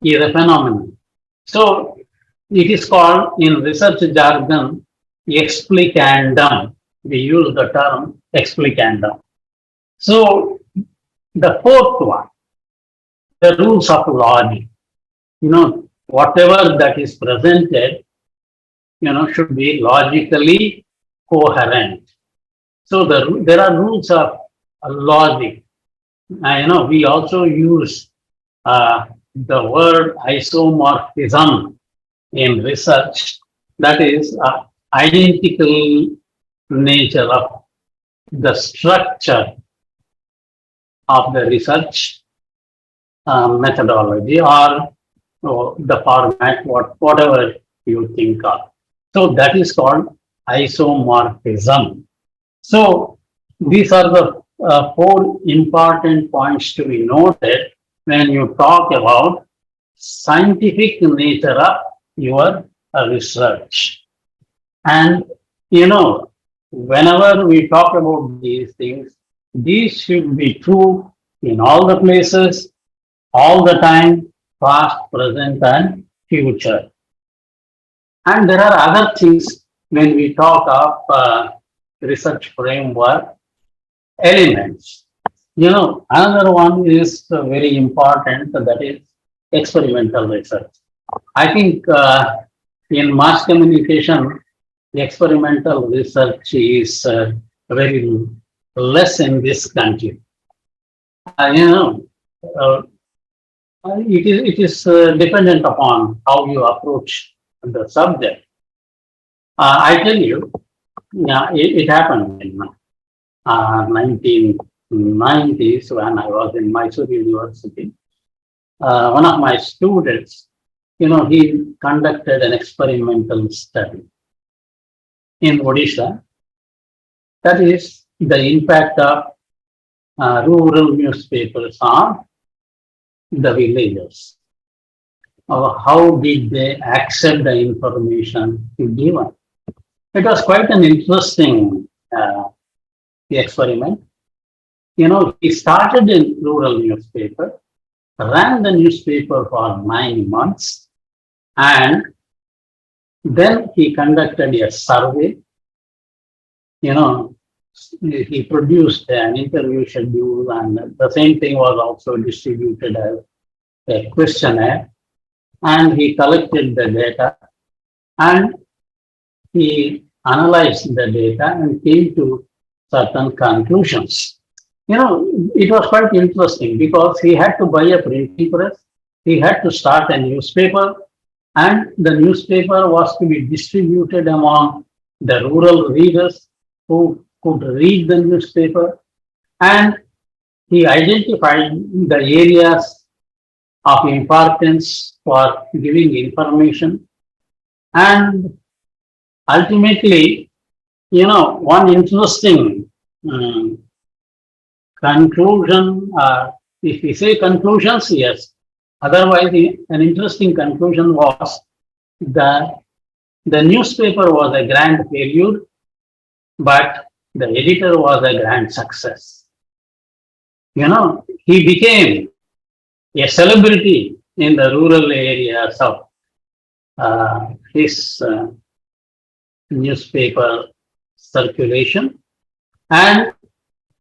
is a phenomenon. So it is called in research jargon explicandum. We use the term explicandum. So the fourth one, the rules of logic. Whatever that is presented, should be logically coherent. So there are rules of logic. We also use the word isomorphism in research. That is identical nature of the structure of the research methodology or the format, whatever you think of. So that is called isomorphism. So these are the four important points to be noted when you talk about scientific nature of your research. And whenever we talk about these things, these should be true in all the places, all the time, past, present, and future. And there are other things when we talk of research framework elements. Another one is very important, that is experimental research. I think in mass communication, the experimental research is very less in this country. It is dependent upon how you approach the subject. I tell you, it happened in 1990s when I was in Mysore University. One of my students, he conducted an experimental study in Odisha. That is the impact of rural newspapers on the villagers. How did they accept the information given? It was quite an interesting experiment. He started in rural newspaper, ran the newspaper for 9 months, and then he conducted a survey. He produced an interview schedule, and the same thing was also distributed as a questionnaire. And he collected the data and he analyzed the data and came to certain conclusions. It was quite interesting because he had to buy a printing press, he had to start a newspaper, and the newspaper was to be distributed among the rural readers who could read the newspaper. And he identified the areas of importance for giving information. And ultimately, one interesting conclusion, if we say conclusions, yes. Otherwise, an interesting conclusion was that the newspaper was a grand failure, but the editor was a grand success. He became a celebrity in the rural areas of his newspaper circulation, and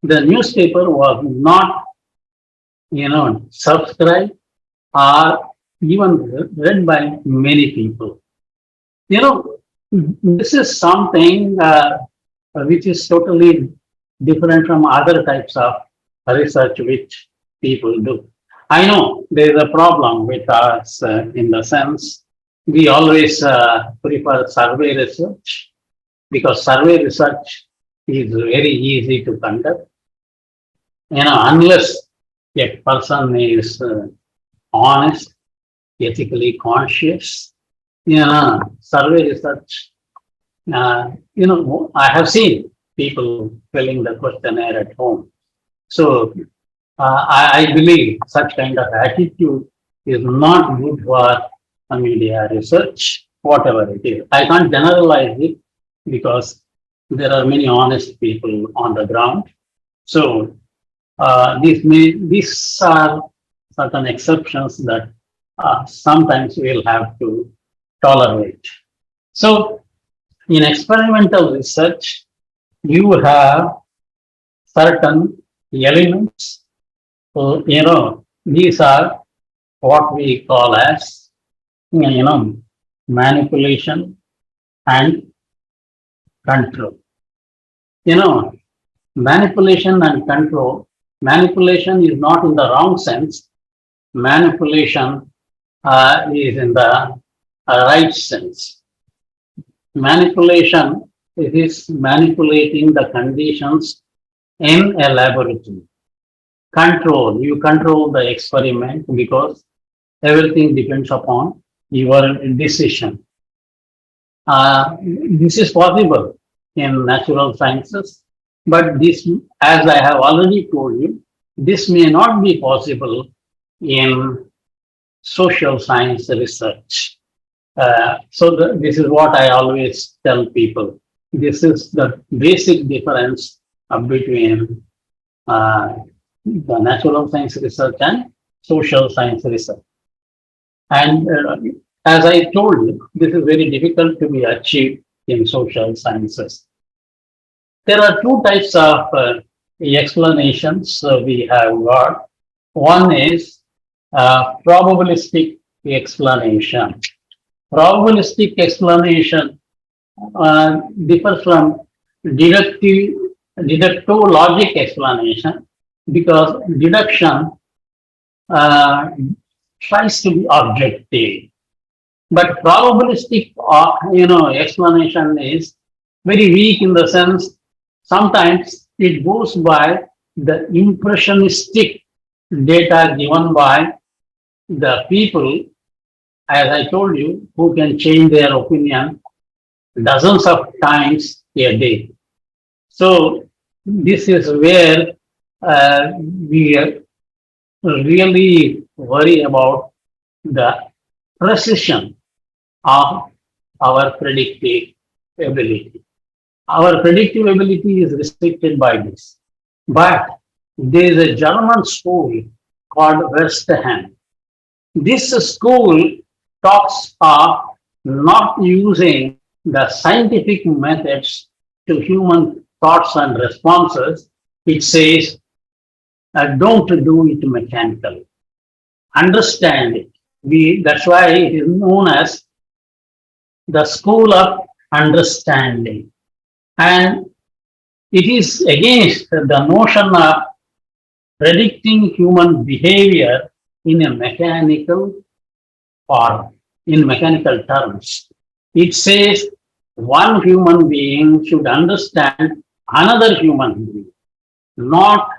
the newspaper was not, subscribed or even read by many people. This is something which is totally different from other types of research which people do. I know there is a problem with us in the sense we always prefer survey research because survey research is very easy to conduct. Unless a person is honest, ethically conscious, survey research, I have seen people filling the questionnaire at home. So I believe such kind of attitude is not good for media research, whatever it is. I can't generalize it because there are many honest people on the ground. So these are certain exceptions that sometimes we'll have to tolerate. So in experimental research, you have certain elements. So, these are what we call as, manipulation and control. You know, manipulation and control. Manipulation is not in the wrong sense. Manipulation is in the right sense. Manipulation, it is manipulating the conditions in a laboratory. Control, you control the experiment because everything depends upon your decision. This is possible in natural sciences, but this, as I have already told you, this may not be possible in social science research. This is what I always tell people. This is the basic difference between the natural science research and social science research. And as I told you, this is very difficult to be achieved in social sciences. There are two types of explanations we have got. One is probabilistic explanation. Probabilistic explanation differs from deductive-logic explanation because deduction tries to be objective, but probabilistic, explanation is very weak in the sense sometimes it goes by the impressionistic data given by the people, as I told you, who can change their opinion dozens of times a day. So this is where we really worry about the precision of our predictive ability. Our predictive ability is restricted by this. But there is a German school called Westerham. This school talks of not using the scientific methods to human thoughts and responses. It says, don't do it mechanically. Understand it. That's why it is known as the school of understanding. And it is against the notion of predicting human behavior in a mechanical form, in mechanical terms. It says one human being should understand another human being, not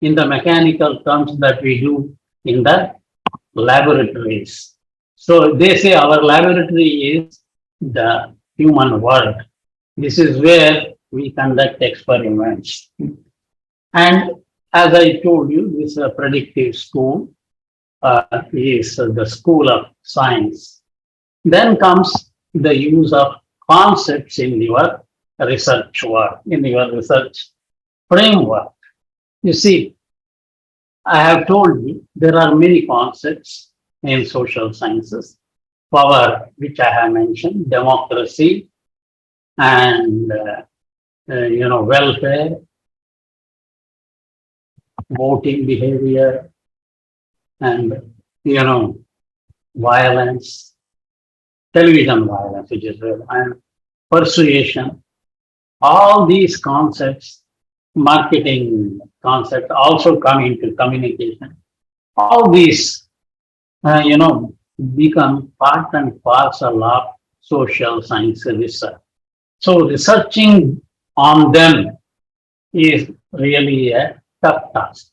in the mechanical terms that we do in the laboratories. So they say our laboratory is the human world. This is where we conduct experiments. And as I told you, this predictive school is the school of science. Then comes the use of concepts in your research work, in your research framework. You see, I have told you there are many concepts in social sciences. Power, which I have mentioned, democracy, and welfare, voting behavior, and violence, television violence, which is real, and persuasion. All these concepts, marketing concepts, also come into communication. All these, become part and parcel of social science research. So researching on them is really a tough task.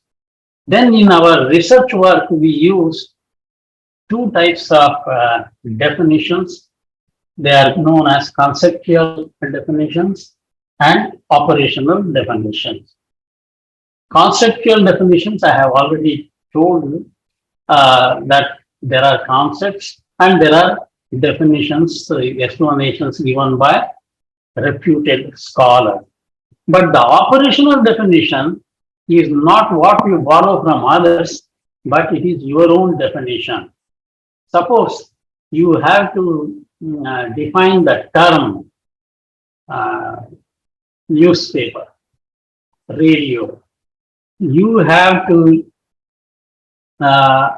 Then in our research work, we use two types of definitions. They are known as conceptual definitions and operational definitions. Conceptual definitions, I have already told you that there are concepts and there are definitions, explanations given by reputed scholars. But the operational definition is not what you borrow from others, but it is your own definition. Suppose you have to define the term uh, newspaper, radio. You have to uh,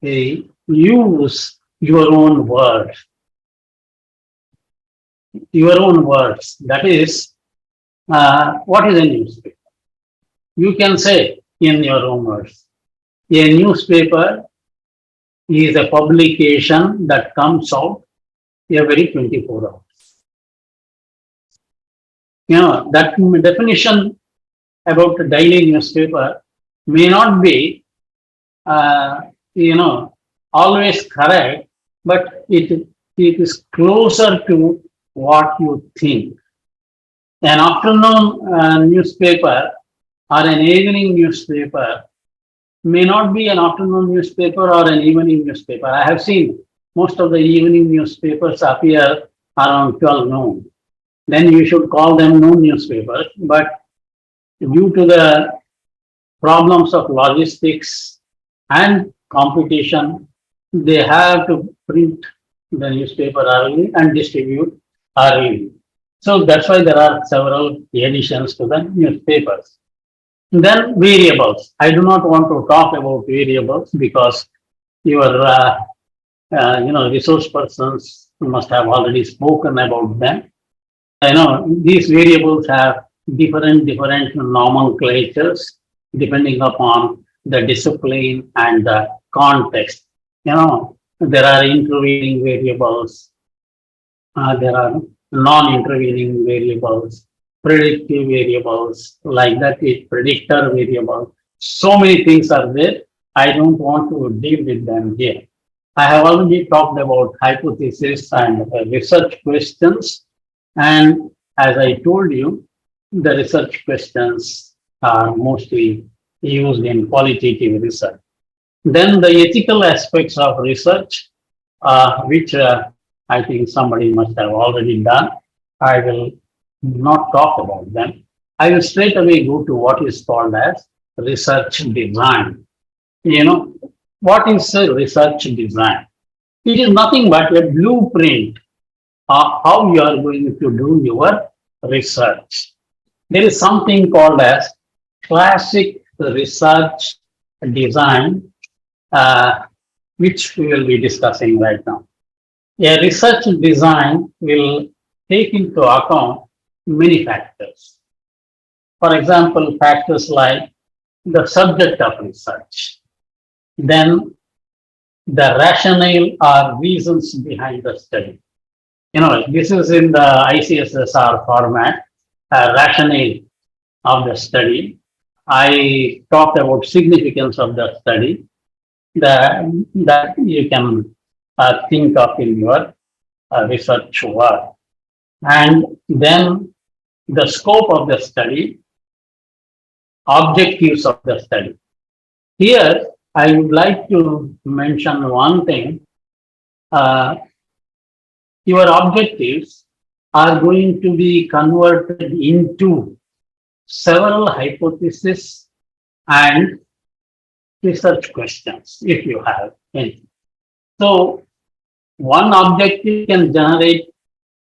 use your own words. That is, what is a newspaper? You can say in your own words. A newspaper is a publication that comes out every 24 hours. That definition about the daily newspaper may not be, uh, always correct, but it is closer to what you think. An afternoon newspaper or an evening newspaper may not be an afternoon newspaper or an evening newspaper. I have seen most of the evening newspapers appear around 12 noon. Then you should call them noon newspapers. But due to the problems of logistics and competition, they have to print the newspaper early and distribute early. So that's why there are several editions to the newspapers. Then variables. I do not want to talk about variables because your resource persons must have already spoken about them. These variables have different nomenclatures depending upon the discipline and the context. There are intervening variables, there are non-intervening variables, predictive variables, like that is predictor variable. So many things are there. I don't want to deal with them here. I have already talked about hypothesis and research questions. And as I told you, the research questions are mostly used in qualitative research. Then the ethical aspects of research, which I think somebody must have already done. I will not talk about them. I will straight away go to what is called as research design. What is a research design? It is nothing but a blueprint of how you are going to do your research. There is something called as classic research design, which we will be discussing right now. A research design will take into account many factors. For example, factors like the subject of research, then the rationale or reasons behind the study. This is in the ICSSR format, rationale of the study. I talked about significance of the study that you can think of in your research work. And then the scope of the study, objectives of the study. Here, I would like to mention one thing. Your objectives are going to be converted into several hypotheses and research questions, if you have any. So, one objective can generate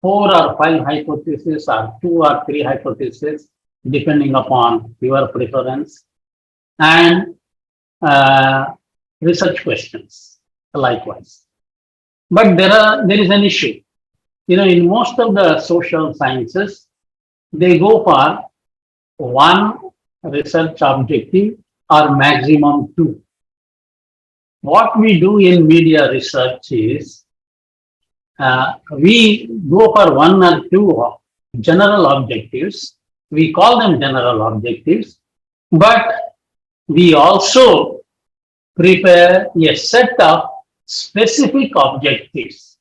4 or 5 hypotheses or 2 or 3 hypotheses, depending upon your preference, and research questions likewise. But there is an issue. In most of the social sciences, they go for 1 research objective or maximum 2. What we do in media research is we go for 1 or 2 general objectives. We call them general objectives, but we also prepare a set of specific objectives.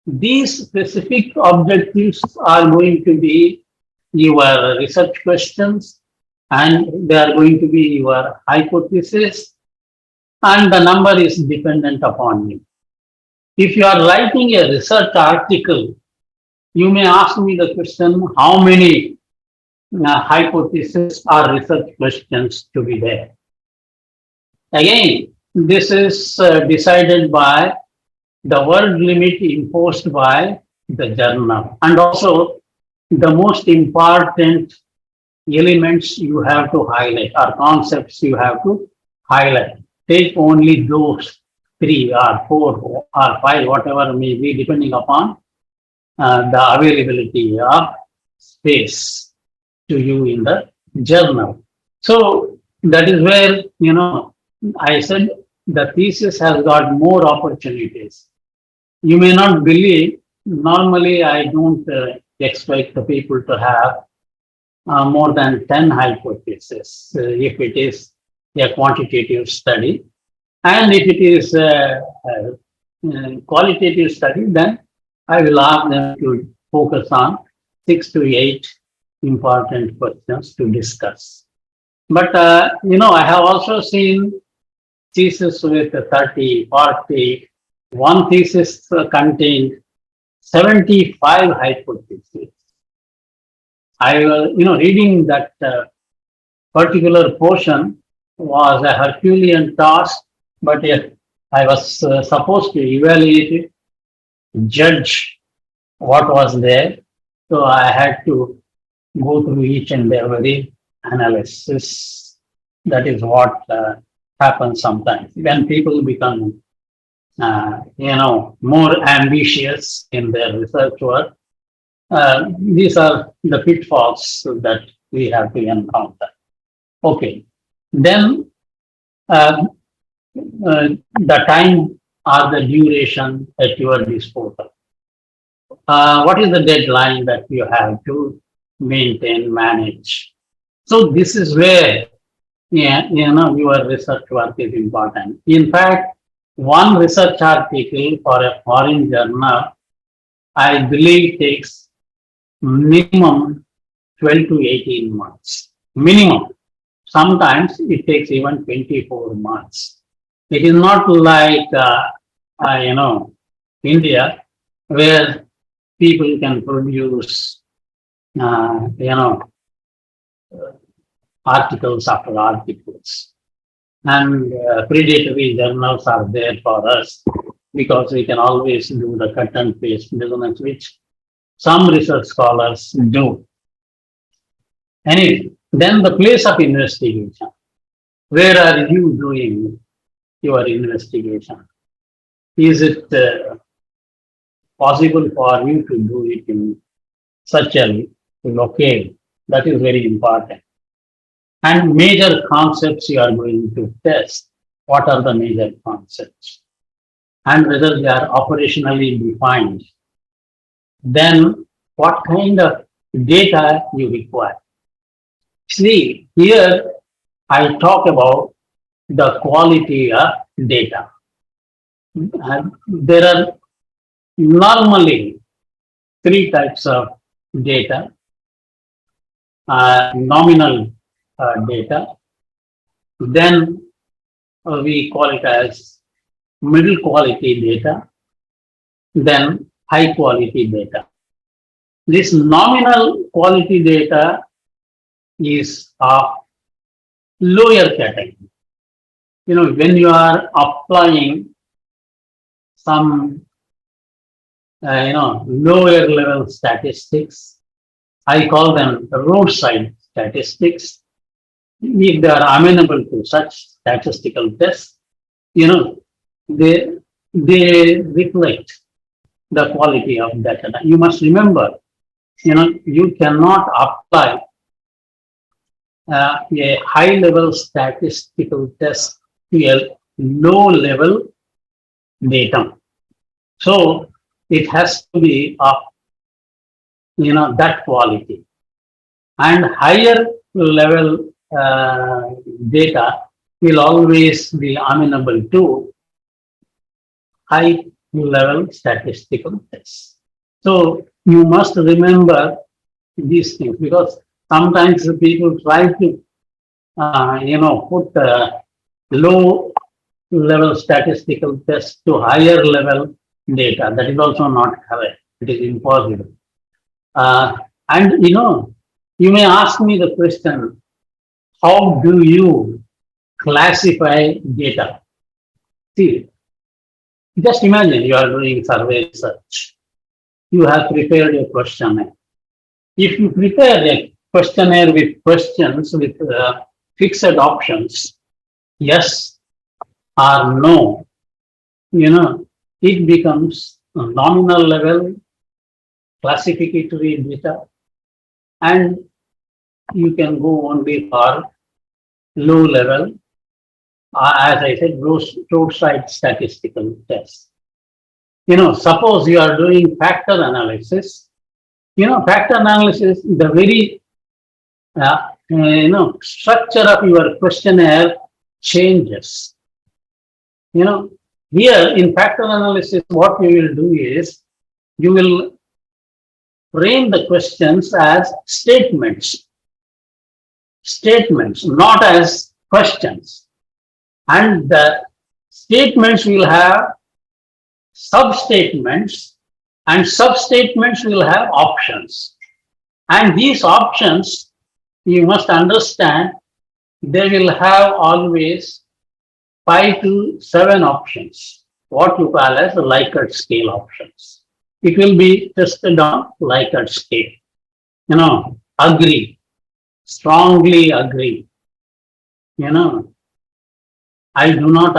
These specific objectives are going to be your research questions, and they are going to be your hypothesis, and the number is dependent upon you. If you are writing a research article, you may ask me the question, how many hypotheses or research questions to be there? Again, this is decided by the word limit imposed by the journal, and also the most important elements you have to highlight or concepts you have to highlight. Take only those three or four or five, whatever may be, depending upon the availability of space to you in the journal. So that is where, I said the thesis has got more opportunities. You may not believe, normally I don't expect the people to have more than 10 hypotheses if it is a quantitative study. And if it is a qualitative study, then I will ask them to focus on 6 to 8 important questions to discuss. But, I have also seen thesis with 30, 40. One thesis contained 75 hypotheses. I was, reading that particular portion was a Herculean task, but yet I was supposed to evaluate it, judge what was there. So I had to go through each and every analysis. That is what happens sometimes when people become, more ambitious in their research work. These are the pitfalls that we have to encounter. Okay, then the time or the duration at your disposal. What is the deadline that you have to maintain, manage? So this is where your research work is important. In fact, one research article for a foreign journal, I believe, takes minimum 12 to 18 months. Minimum. Sometimes it takes even 24 months. It is not like, India, where people can produce, articles after articles. And predatory journals are there for us because we can always do the cut and paste business, which some research scholars do. Anyway, then the place of investigation. Where are you doing your investigation? Is it possible for you to do it in such a locale? That is very important. And major concepts you are going to test. What are the major concepts? And whether they are operationally defined. Then what kind of data you require. See, here I talk about the quality of data. And there are normally three types of data. Nominal data. Then we call it as middle quality data. Then high quality data. This nominal quality data is of lower category. When you are applying some, lower level statistics, I call them roadside statistics. If they are amenable to such statistical tests, they reflect the quality of data. You must remember, you cannot apply a high level statistical test to a low level data. So it has to be of that quality. And higher level data will always be amenable to high level statistical tests. So you must remember, these things, because sometimes the people try to put low level statistical tests to higher level data. That is also not correct. It is impossible. Uh, and you may ask me the question, how do you classify data? See, just imagine you are doing survey research. You have prepared a questionnaire. If you prepare a questionnaire with questions with fixed options, yes or no, it becomes a nominal level classificatory data, and you can go only for low level, as I said, roadside statistical tests. Suppose you are doing factor analysis. Factor analysis, the very structure of your questionnaire changes. Here in factor analysis, what you will do is you will frame the questions as statements, not as questions. And the statements will have substatements, and substatements will have options. And these options, you must understand, they will have always 5 to 7 options, what you call as Likert scale options. It will be tested on Likert scale. Agree, strongly agree. I do not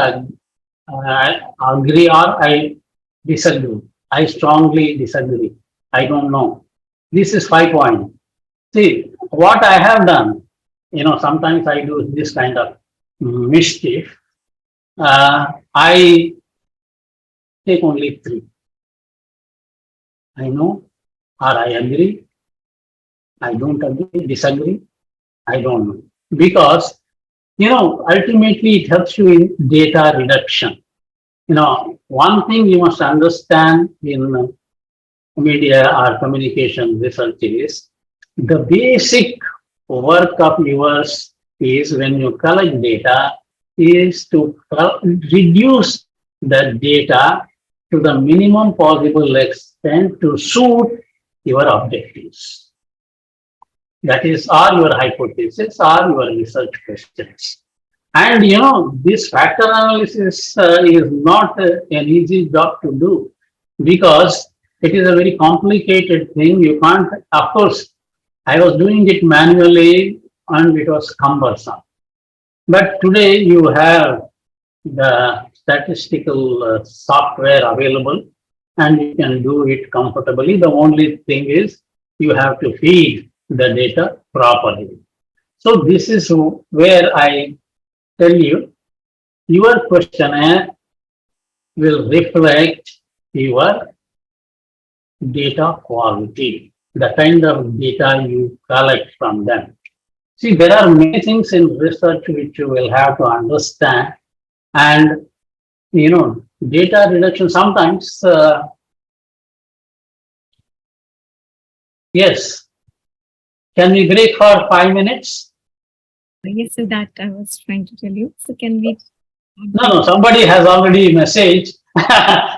agree or I disagree. I strongly disagree. I don't know. This is 5 point. See, what I have done, sometimes I do this kind of mischief. I take only 3. I know, or I agree, I don't agree, disagree, I don't know. Because, ultimately it helps you in data reduction. One thing you must understand in media or communication research is the basic work of yours is, when you collect data, is to reduce the data to the minimum possible extent to suit your objectives. That is, or your hypothesis or your research questions. And this factor analysis is not an easy job to do, because it is a very complicated thing. You can't, of course, I was doing it manually and it was cumbersome. But today you have the statistical software available and you can do it comfortably. The only thing is you have to feed the data properly. So this is where I tell you, your questionnaire will reflect your data quality, the kind of data you collect from them. See, there are many things in research which you will have to understand, and data reduction sometimes. Yes, can we break for 5 minutes? Yes, so that I was trying to tell you. So can we? No, somebody has already messaged.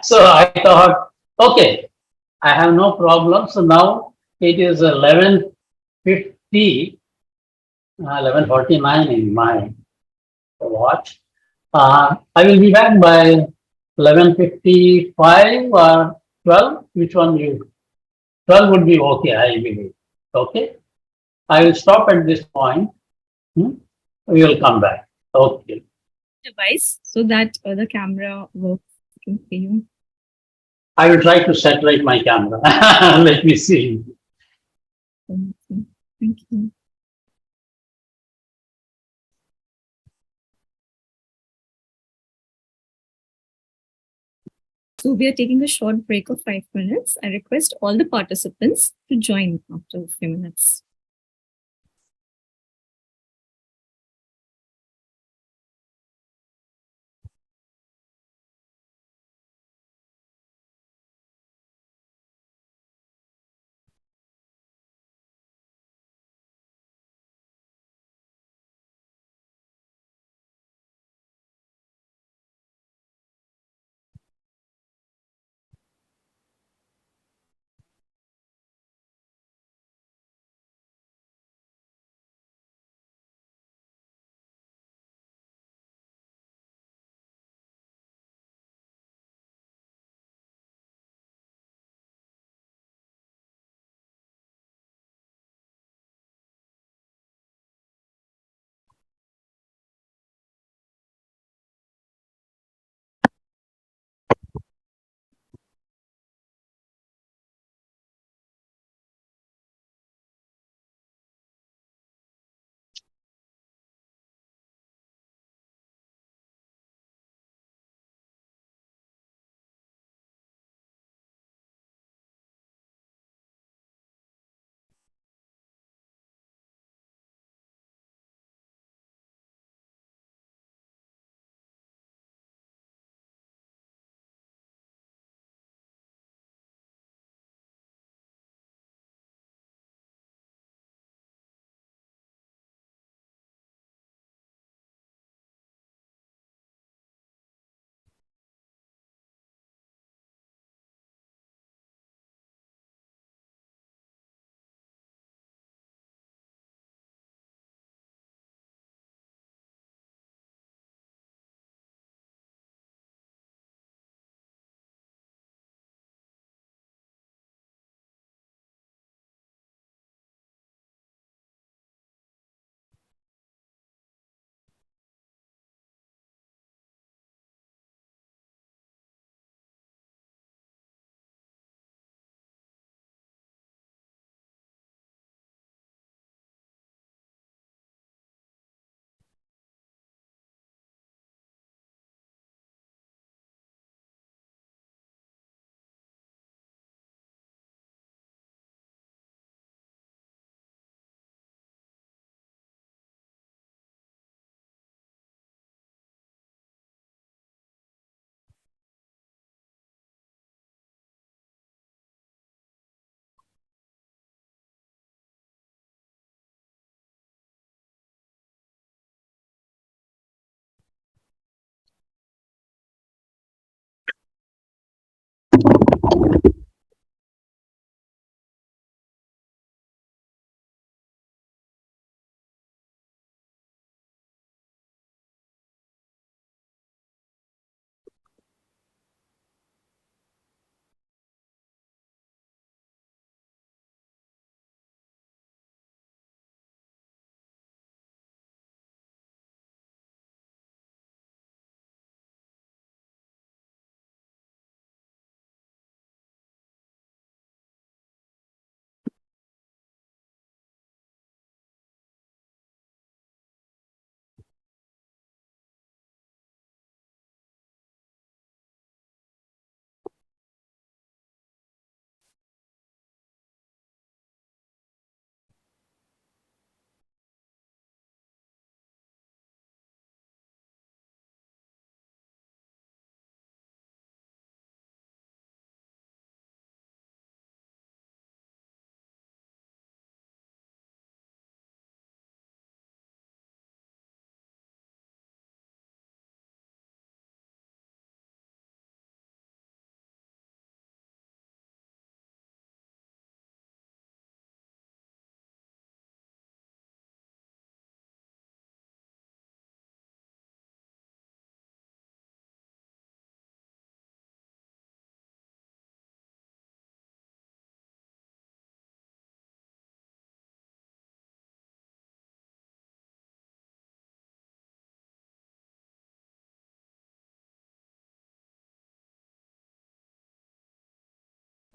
So I thought, okay, I have no problem. So now it is 11:50, 11:49 in my watch. I will be back by 11:55 or 12. Which one you? 12 would be okay, I believe. Okay. I will stop at this point. We will come back. Okay. Device so that the camera works for you. I will try to satellite my camera. Let me see. Thank you. So we are taking a short break of 5 minutes. I request all the participants to join after a few minutes.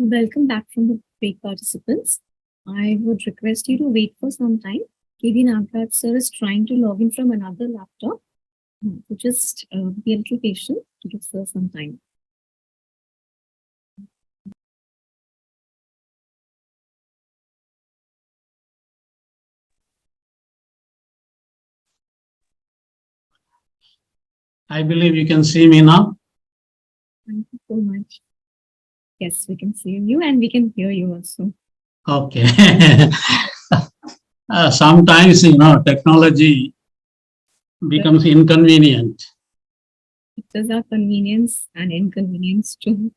Welcome back from the break, participants. I would request you to wait for some time. KV Nagaraj sir is trying to log in from another laptop. So just be a little patient to give sir some time. I believe you can see me now. Thank you so much. Yes, we can see you and we can hear you also. Okay. Sometimes, technology becomes inconvenient. It does have convenience and inconvenience too.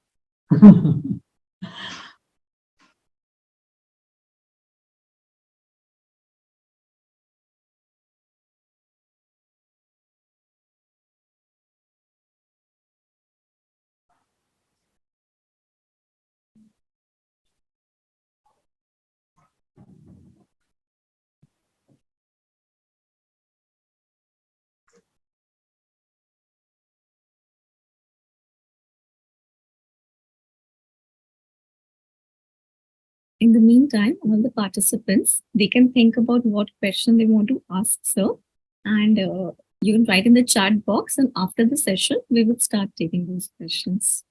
In the meantime, all the participants, they can think about what question they want to ask sir. And you can write in the chat box. And after the session, we will start taking those questions.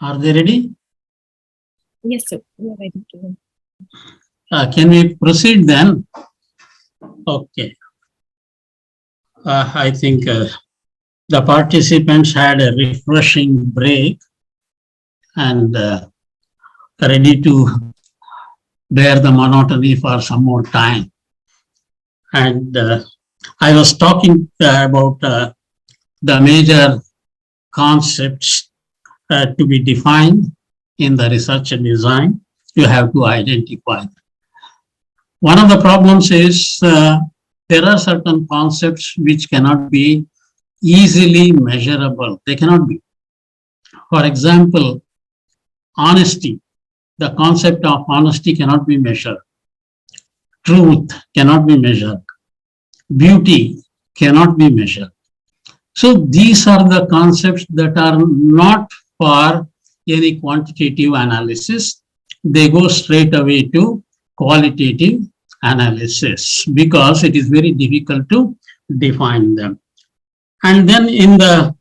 Are they ready? Yes, sir. We are ready to go. Can we proceed then? Okay. I think the participants had a refreshing break and ready to bear the monotony for some more time. And I was talking about the major concepts to be defined in the research and design. You have to identify. One of the problems is there are certain concepts which cannot be easily measurable. They cannot be. For example, honesty. The concept of honesty cannot be measured. Truth cannot be measured. Beauty cannot be measured. So these are the concepts that are not for any quantitative analysis. They go straight away to qualitative analysis because it is very difficult to define them. And then in the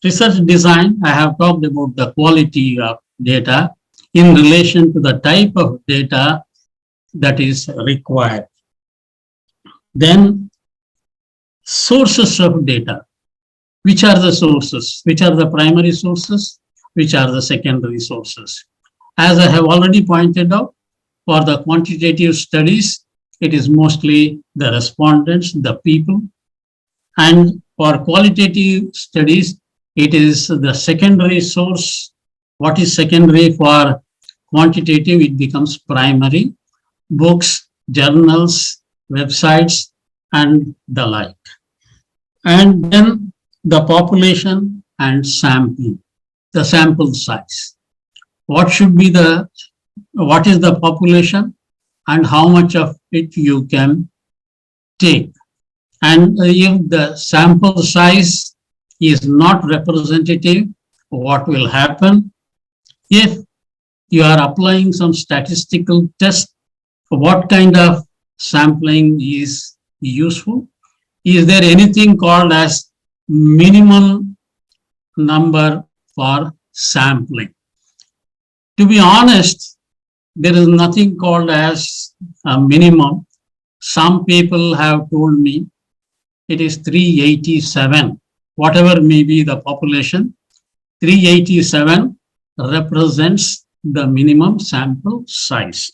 research design, I have talked about the quality of data in relation to the type of data that is required. Then sources of data. Which are the sources? Which are the primary sources? Which are the secondary sources? As I have already pointed out, for the quantitative studies, it is mostly the respondents, the people. And for qualitative studies, it is the secondary source. What is secondary for quantitative? It becomes primary. Books, journals, websites, and the like. And then the population and sampling, the sample size. What should be the what is the population and how much of it you can take. And if the sample size is not representative, what will happen? If you are applying some statistical test, what kind of sampling is useful? Is there anything called as minimum number for sampling? To be honest, there is nothing called as a minimum. Some people have told me it is 387. Whatever may be the population, 387 represents the minimum sample size.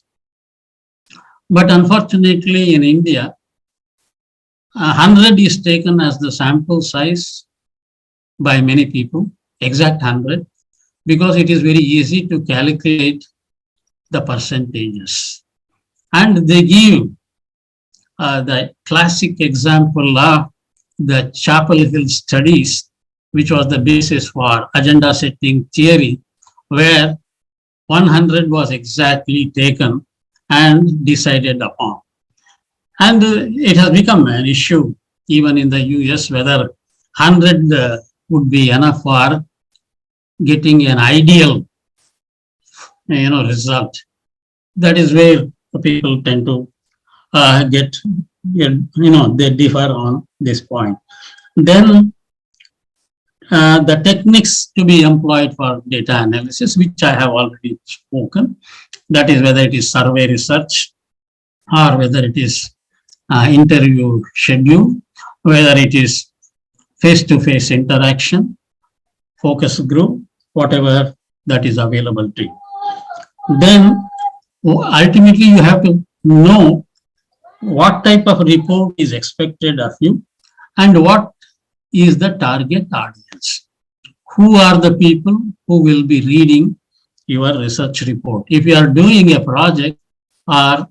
But unfortunately in India, 100 is taken as the sample size by many people, exact 100, because it is very easy to calculate the percentages. And they give the classic example of the Chapel Hill studies, which was the basis for agenda setting theory, where 100 was exactly taken and decided upon. And it has become an issue even in the US whether 100 would be enough for getting an ideal result. That is where the people tend to they differ on this point. Then the techniques to be employed for data analysis, which I have already spoken, that is whether it is survey research or whether it is interview schedule, whether it is face-to-face interaction, focus group, whatever that is available to you. Then ultimately you have to know what type of report is expected of you and what is the target audience. Who are the people who will be reading your research report? If you are doing a project or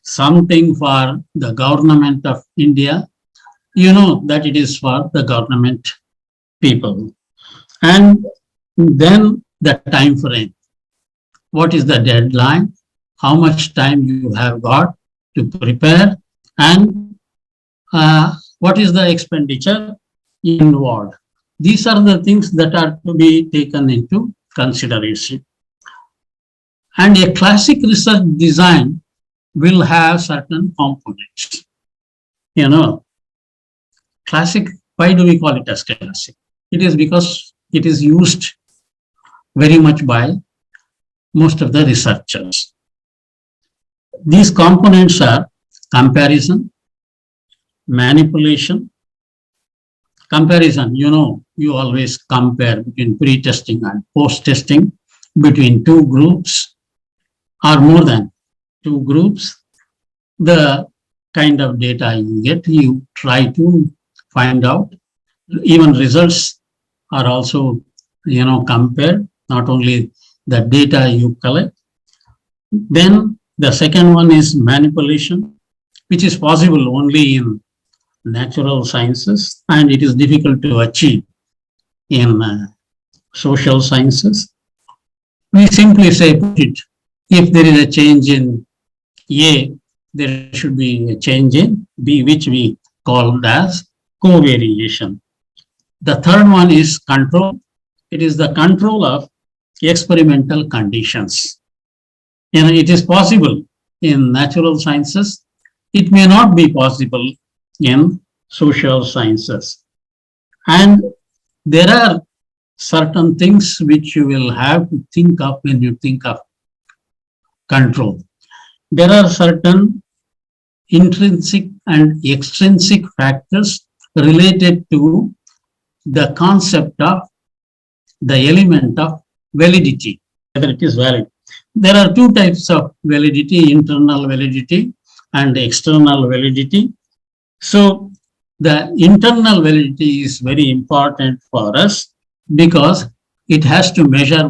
something for the government of India, you know that it is for the government people. And then the time frame. What is the deadline? How much time you have got to prepare, and what is the expenditure involved? These are the things that are to be taken into consideration. And a classic research design will have certain components. Classic, why do we call it as classic? It is because it is used very much by most of the researchers. These components are comparison, manipulation. Comparison, you always compare between pre-testing and post-testing, between two groups or more than two groups. The kind of data you get, you try to find out. Even results are also, compared, not only the data you collect. Then the second one is manipulation, which is possible only in natural sciences, and it is difficult to achieve in social sciences. We simply say, put it, if there is a change in A, there should be a change in B, which we call as covariation. The third one is control. It is the control of experimental conditions. It is possible in natural sciences. It may not be possible in social sciences. And there are certain things which you will have to think of when you think of control. There are certain intrinsic and extrinsic factors related to the concept of the element of validity, whether it is valid. There are two types of validity, internal validity and external validity. So the internal validity is very important for us because it has to measure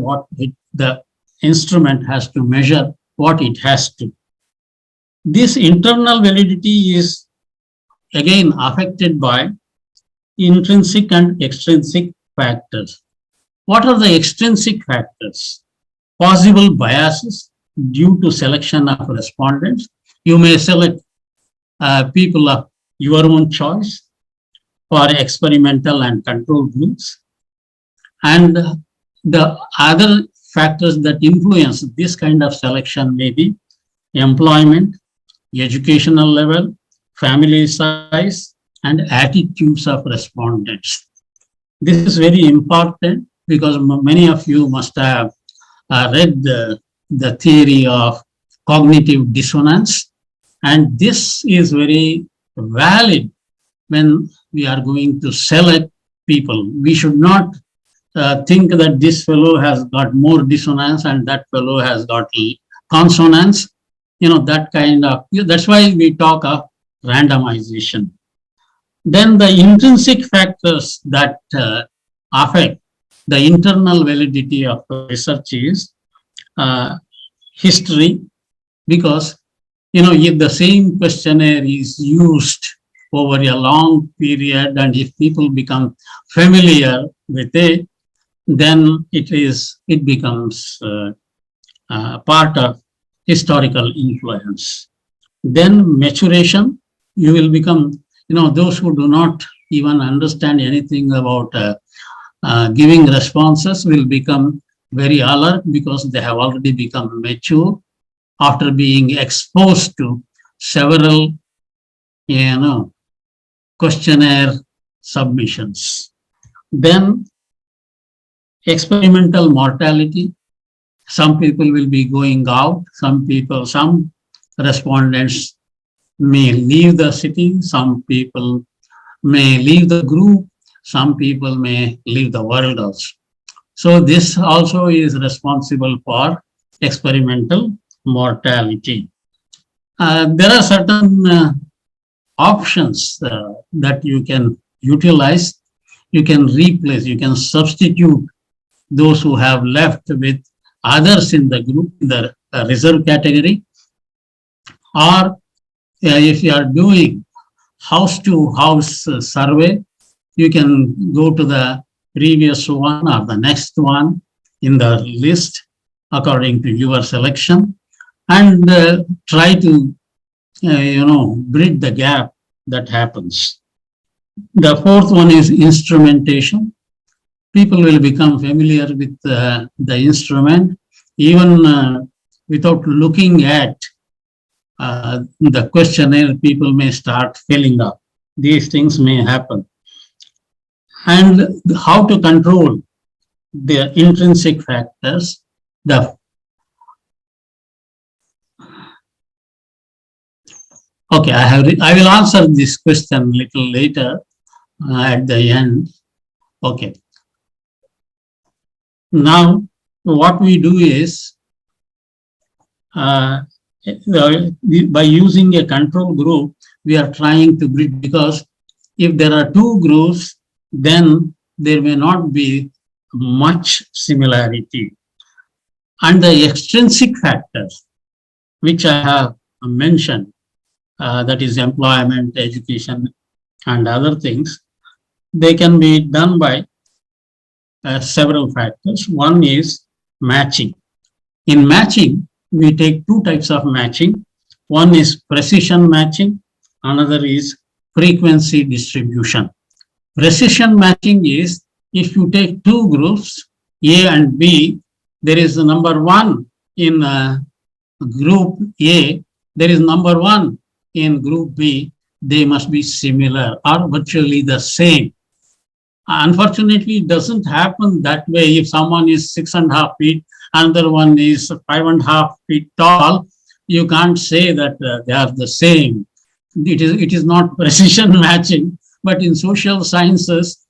the instrument has to measure what it has to. This internal validity is again affected by intrinsic and extrinsic factors. What are the extrinsic factors? Possible biases due to selection of respondents. You may select people of your own choice for experimental and control groups. And the other factors that influence this kind of selection may be employment, educational level, family size, and attitudes of respondents. This is very important because many of you must have read the theory of cognitive dissonance, and this is very valid when we are going to select people. We should not think that this fellow has got more dissonance and that fellow has got consonance, that kind of, that's why we talk of randomization. Then the intrinsic factors that affect the internal validity of research is history, because if the same questionnaire is used over a long period and if people become familiar with it, then it becomes part of historical influence. Then maturation, you will become, those who do not even understand anything about giving responses will become very alert because they have already become mature after being exposed to several, questionnaire submissions. Then experimental mortality. Some people will be going out, some respondents may leave the city, some people may leave the group, some people may leave the world also. So this also is responsible for experimental mortality. There are certain options that you can utilize. You can replace, you can substitute those who have left with others in the group, the reserve category. Or if you are doing house to house survey, you can go to the previous one or the next one in the list according to your selection and try to, bridge the gap that happens. The fourth one is instrumentation. People will become familiar with the instrument even without looking at the questionnaire. People may start filling up. These things may happen. And how to control the intrinsic factors. Okay, I will answer this question a little later at the end. Okay. Now, what we do is, by using a control group, we are trying to bridge, because if there are two groups, then there may not be much similarity. And the extrinsic factors, which I have mentioned, that is employment, education, and other things, they can be done by several factors. One is matching. In matching, we take two types of matching. One is precision matching, another is frequency distribution. Precision matching is if you take two groups, A and B, there is the number one in group A, there is number one in group B, they must be similar or virtually the same. Unfortunately, it doesn't happen that way. If someone is 6.5 feet, another one is 5.5 feet tall, you can't say that they are the same. It is not precision matching, but in social sciences,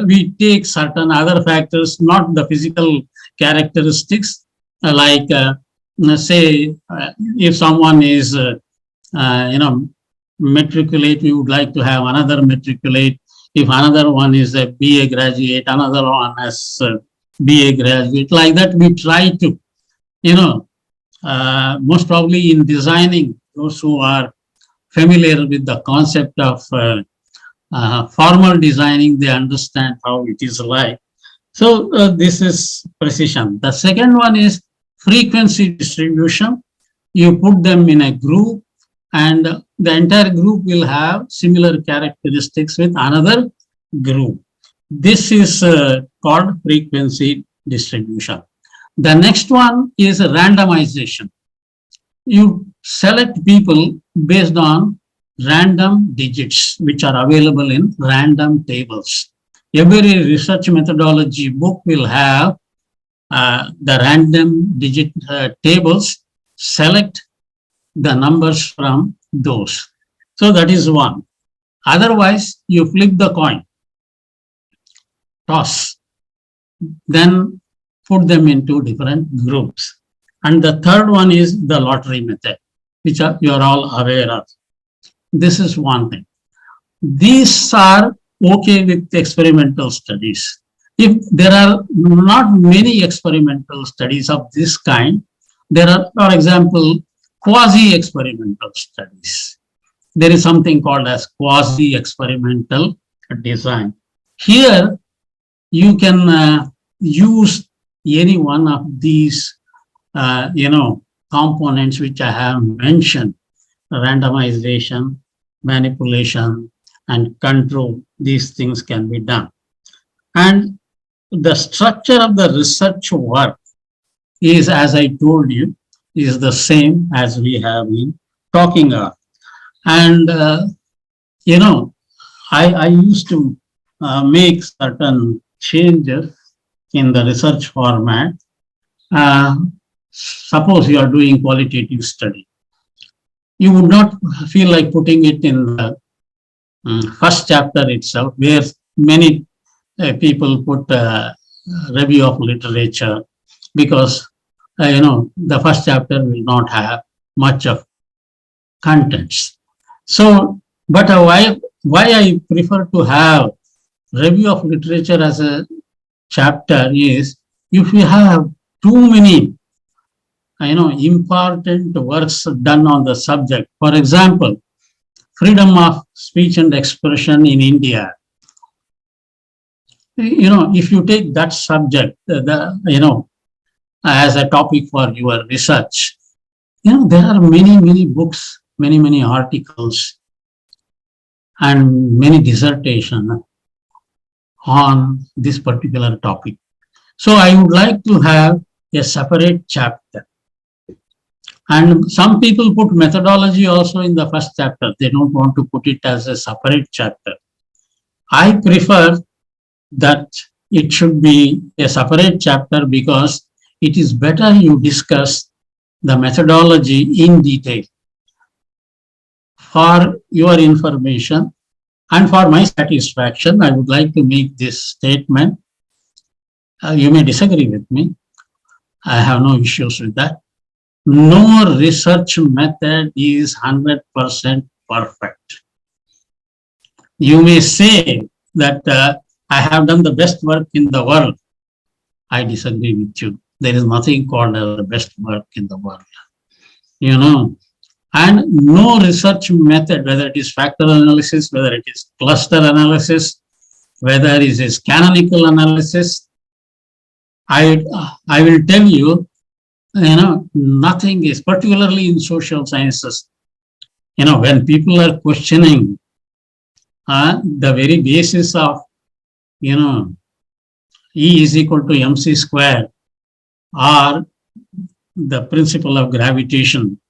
we take certain other factors, not the physical characteristics, like say, if someone is, matriculate, we would like to have another matriculate. If another one is a BA graduate, another one is a BA graduate, like that we try to, most probably in designing, those who are familiar with the concept of formal designing, they understand how it is like. So this is precision. The second one is frequency distribution. You put them in a group, and the entire group will have similar characteristics with another group. This is called frequency distribution. The next one is randomization. You select people based on random digits which are available in random tables. Every research methodology book will have the random digit tables. Select the numbers from those. So that is one. Otherwise, you flip the coin, toss, then put them into different groups. And the third one is the lottery method, which you are all aware of. This is one thing. These are okay with experimental studies. If there are not many experimental studies of this kind, there are, for example, quasi-experimental studies. There is something called as quasi-experimental design. Here, you can use any one of these, components which I have mentioned: randomization, manipulation, and control. These things can be done. And the structure of the research work is, as I told you, is the same as we have been talking about. And, I used to make certain changes in the research format. Suppose you are doing qualitative study. You would not feel like putting it in the first chapter itself, where many people put review of literature, because the first chapter will not have much of contents. So, but why I prefer to have review of literature as a chapter is, if you have too many important works done on the subject. For example, freedom of speech and expression in India. If you take that subject, as a topic for your research, there are many books, many articles, and many dissertations on this particular topic. So I would like to have a separate chapter. And some people put methodology also in the first chapter. They don't want to put it as a separate chapter. I prefer that it should be a separate chapter, because it is better you discuss the methodology in detail. For your information and for my satisfaction, I would like to make this statement. You may disagree with me. I have no issues with that. No research method is 100% perfect. You may say that I have done the best work in the world. I disagree with you. There is nothing called as the best work in the world. And no research method, whether it is factor analysis, whether it is cluster analysis, whether it is canonical analysis, I will tell you, nothing is, particularly in social sciences, when people are questioning the very basis of, E is equal to mc square, or the principle of gravitation,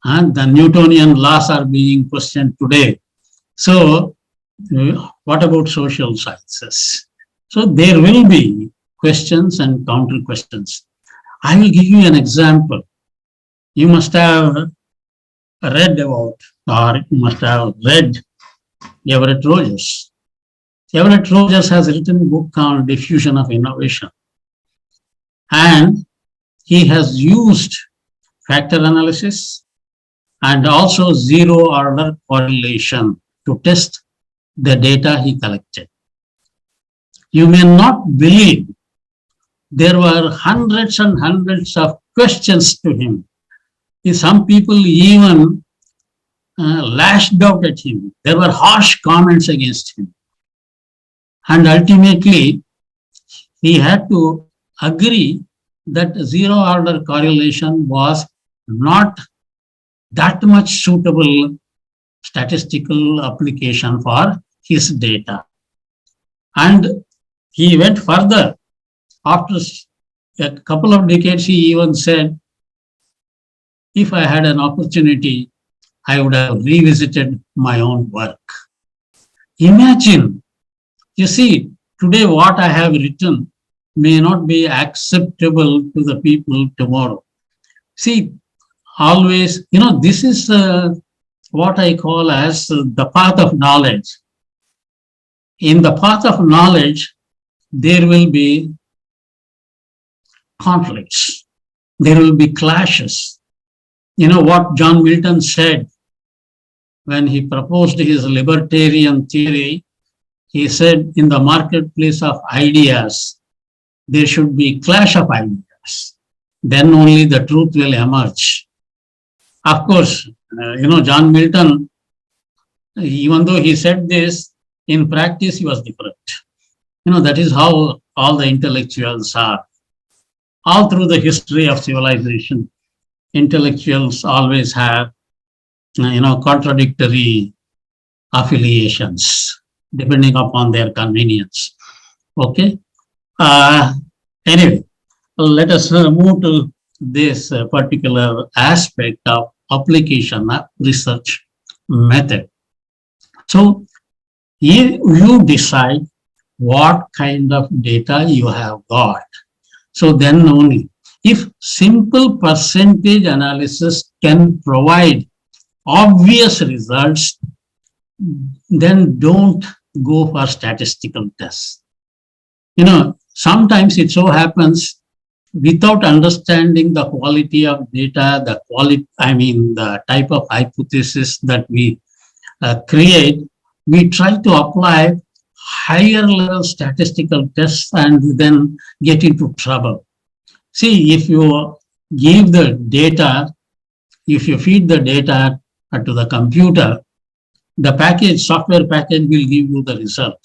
and the Newtonian laws are being questioned today. So what about social sciences? So there will be questions and counter questions. I will give you an example. You must have read about, or you must have read Everett Rogers. Everett Rogers has written a book called Diffusion of Innovation. And he has used factor analysis and also zero order correlation to test the data he collected. You may not believe there were hundreds and hundreds of questions to him. Some people even lashed out at him. There were harsh comments against him. And ultimately, he had to agree that zero order correlation was not that much suitable statistical application for his data. And he went further. After a couple of decades, he even said, if I had an opportunity, I would have revisited my own work. Imagine, you see, today what I have written may not be acceptable to the people tomorrow. See, always, this is what I call as the path of knowledge. In the path of knowledge, there will be conflicts, there will be clashes. You know what John Milton said when he proposed his libertarian theory? He said, in the marketplace of ideas, there should be clash of ideas. Then only the truth will emerge. Of course, John Milton, even though he said this, in practice he was different. That is how all the intellectuals are. All through the history of civilization, intellectuals always have, contradictory affiliations, depending upon their convenience. Okay. Anyway, let us move to this particular aspect of application of research method. So, you decide what kind of data you have got. So then only, if simple percentage analysis can provide obvious results, then don't go for statistical tests. Sometimes it so happens, without understanding the quality of data, the type of hypothesis that we create, we try to apply higher level statistical tests and then get into trouble. See, if you give the data, if you feed the data to the computer, the software package will give you the result.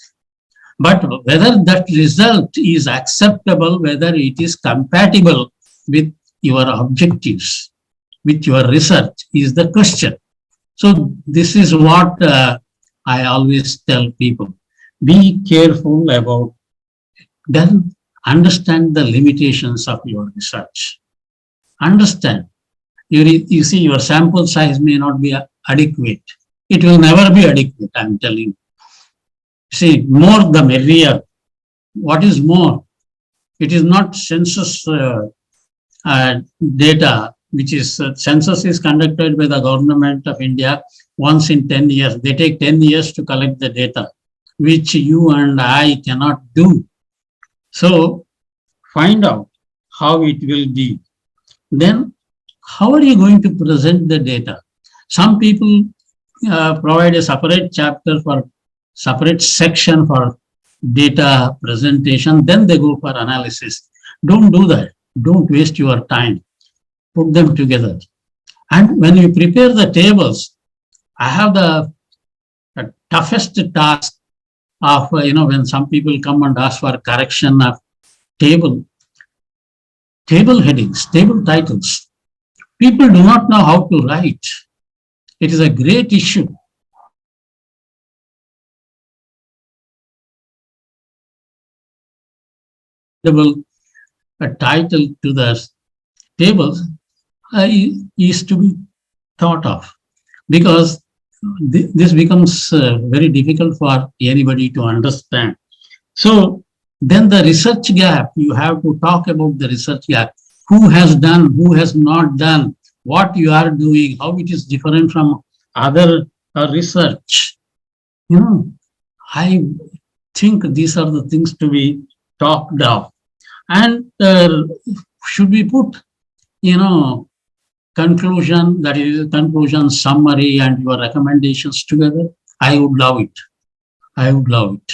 But whether that result is acceptable, whether it is compatible with your objectives, with your research, is the question. So this is what I always tell people. Be careful about, then understand the limitations of your research. Understand. You see, your sample size may not be adequate. It will never be adequate, I'm telling you. See, more the merrier. What is more? It is not census data, which is, census is conducted by the government of India once in 10 years. They take 10 years to collect the data, which you and I cannot do. So find out how it will be. Then how are you going to present the data? Some people provide a separate separate section for data presentation, then they go for analysis. Don't do that. Don't waste your time. Put them together. And when you prepare the tables, I have the toughest task of, when some people come and ask for correction of table headings, table titles. People do not know how to write. It is a great issue. A title to the tables is to be thought of, because this becomes very difficult for anybody to understand. So then the research gap, you have to talk about the research gap. Who has done, who has not done, what you are doing, how it is different from other research. I think these are the things to be talked of. And should we put, conclusion, that is conclusion, summary, and your recommendations together? I would love it. I would love it.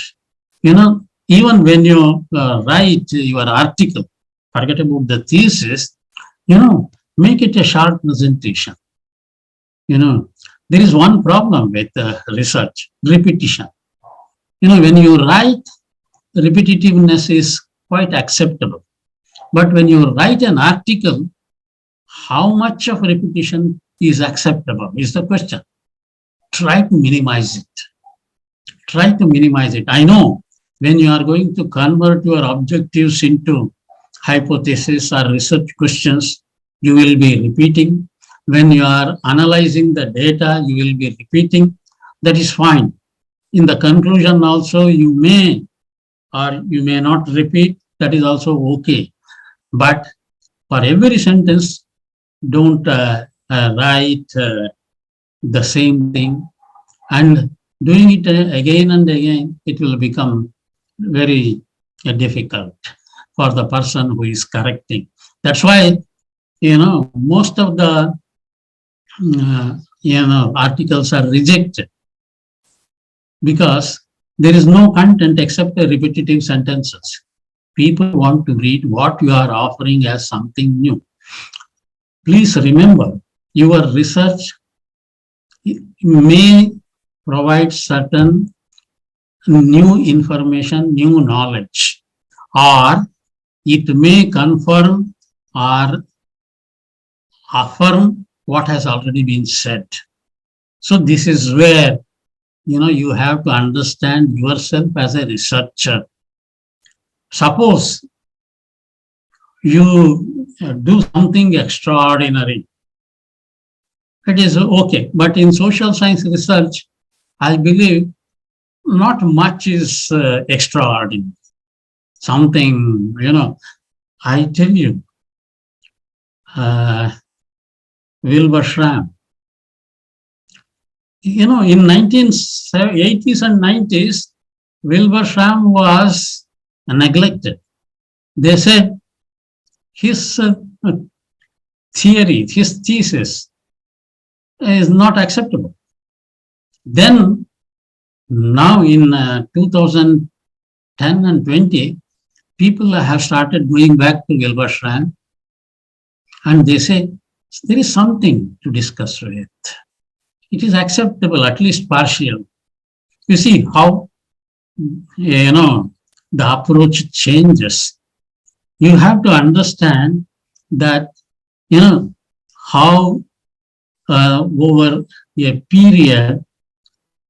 Even when you write your article, forget about the thesis, make it a short presentation. There is one problem with research, repetition. When you write, repetitiveness is quite acceptable. But when you write an article, how much of repetition is acceptable is the question. Try to minimize it. Try to minimize it. I know when you are going to convert your objectives into hypothesis or research questions, you will be repeating. When you are analyzing the data, you will be repeating. That is fine. In the conclusion also, you may or you may not repeat. That is also okay. But for every sentence, don't write the same thing, and doing it again and again, it will become very difficult for the person who is correcting. That's why, most of the, articles are rejected because there is no content except the repetitive sentences. People want to read what you are offering as something new. Please remember, your research may provide certain new information, new knowledge, or it may confirm or affirm what has already been said. So this is where, you have to understand yourself as a researcher. Suppose you do something extraordinary. It is okay. But in social science research, I believe not much is extraordinary. Something, I tell you, Wilbur Schramm, in 1980s and 90s, Wilbur Schramm was neglected. They said his theory, his thesis is not acceptable. Then, now in 2010 and 20, people have started going back to Wilbur Schramm, and they say there is something to discuss with. It is acceptable, at least partial. You see how, the approach changes. You have to understand that, how over a period,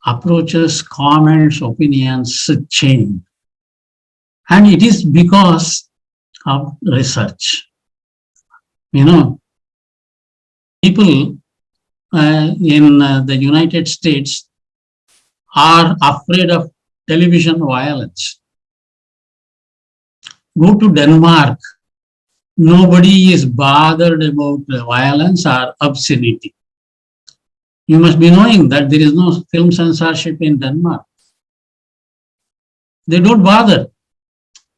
approaches, comments, opinions change. And it is because of research. People in the United States are afraid of television violence. Go to Denmark. Nobody is bothered about violence or obscenity. You must be knowing that there is no film censorship in Denmark. They don't bother.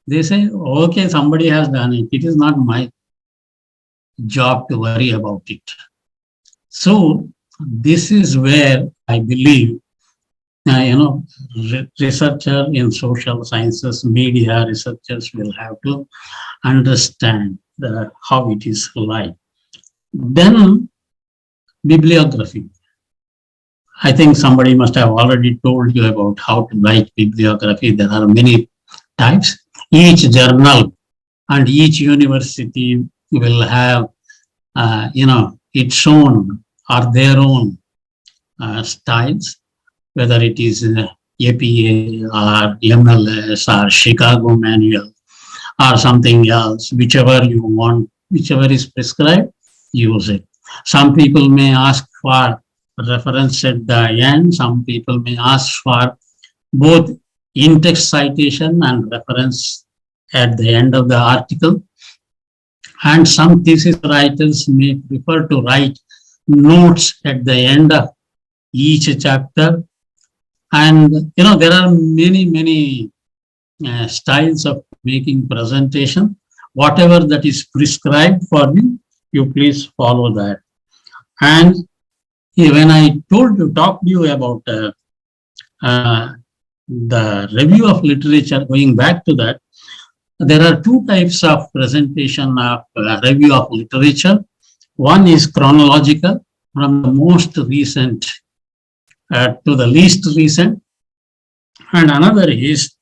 They say, okay, somebody has done it. It is not my job to worry about it. So this is where I believe, researcher in social sciences, media researchers will have to understand how it is like. Then bibliography. I think somebody must have already told you about how to write bibliography. There are many types. Each journal and each university will have, its own or their own styles, whether it is APA or MLS or Chicago Manual or something else, whichever you want, whichever is prescribed, use it. Some people may ask for reference at the end. Some people may ask for both in-text citation and reference at the end of the article. And some thesis writers may prefer to write notes at the end of each chapter. And, there are many styles of making presentation. Whatever that is prescribed for you, you please follow that. And when I talked to you about the review of literature, going back to that, there are two types of presentation of review of literature. One is chronological, from the most recent to the least recent, and another is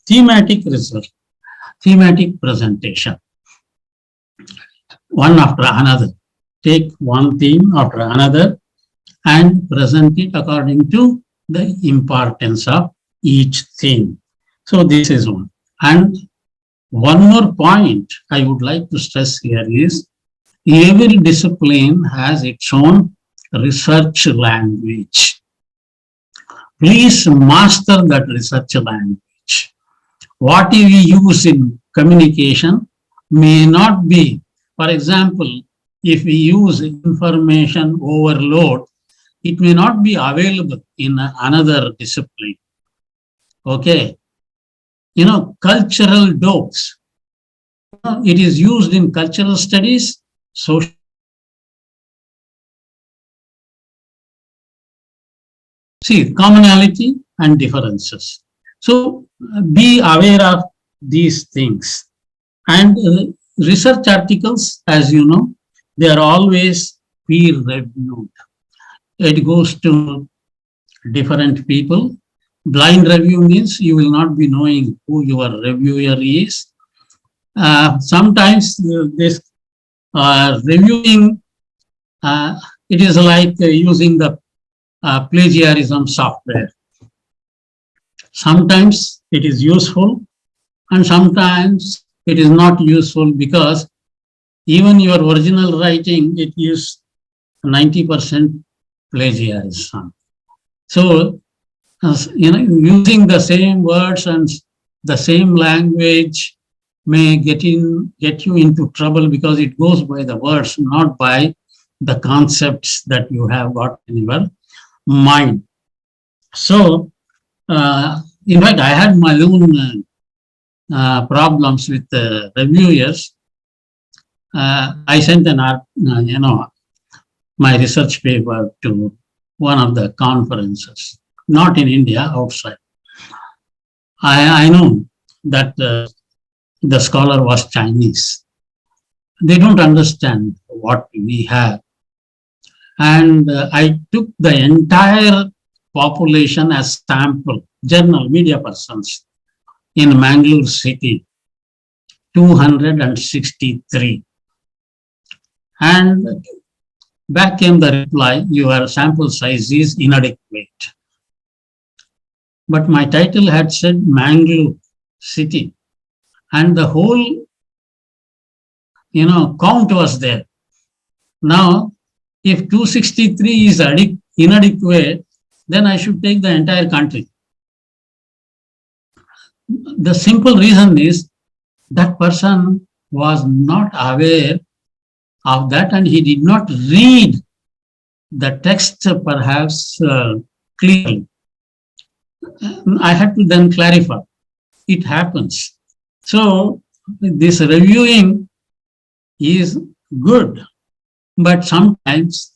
thematic research, thematic presentation. one after another. Take one theme after another and present it according to the importance of each theme. So this is one. And one more point I would like to stress here is every discipline has its own research language. Please master that research language. What we use in communication may not be, for example, if we use information overload, it may not be available in another discipline. Okay. Cultural dose. It is used in cultural studies, social. See, commonality and differences. So be aware of these things. And research articles, as you know, they are always peer reviewed. It goes to different people. Blind review means you will not be knowing who your reviewer is. Sometimes this reviewing, it is like using the plagiarism software. Sometimes it is useful and sometimes it is not useful because even your original writing, it is 90% plagiarism. So, using the same words and the same language may get you into trouble because it goes by the words, not by the concepts that you have got in your mind. So, in fact, I had my own problems with reviewers. I sent my research paper to one of the conferences, not in India, outside. I know that the scholar was Chinese. They don't understand what we have. And I took the entire population as sample, journal media persons in Mangalore city, 263. And back came the reply, your sample size is inadequate. But my title had said Mangalore city. And the whole, count was there. Now, if 263 is inadequate, then I should take the entire country. The simple reason is that person was not aware of that and he did not read the text perhaps clearly. I had to then clarify. It happens. So this reviewing is good, but sometimes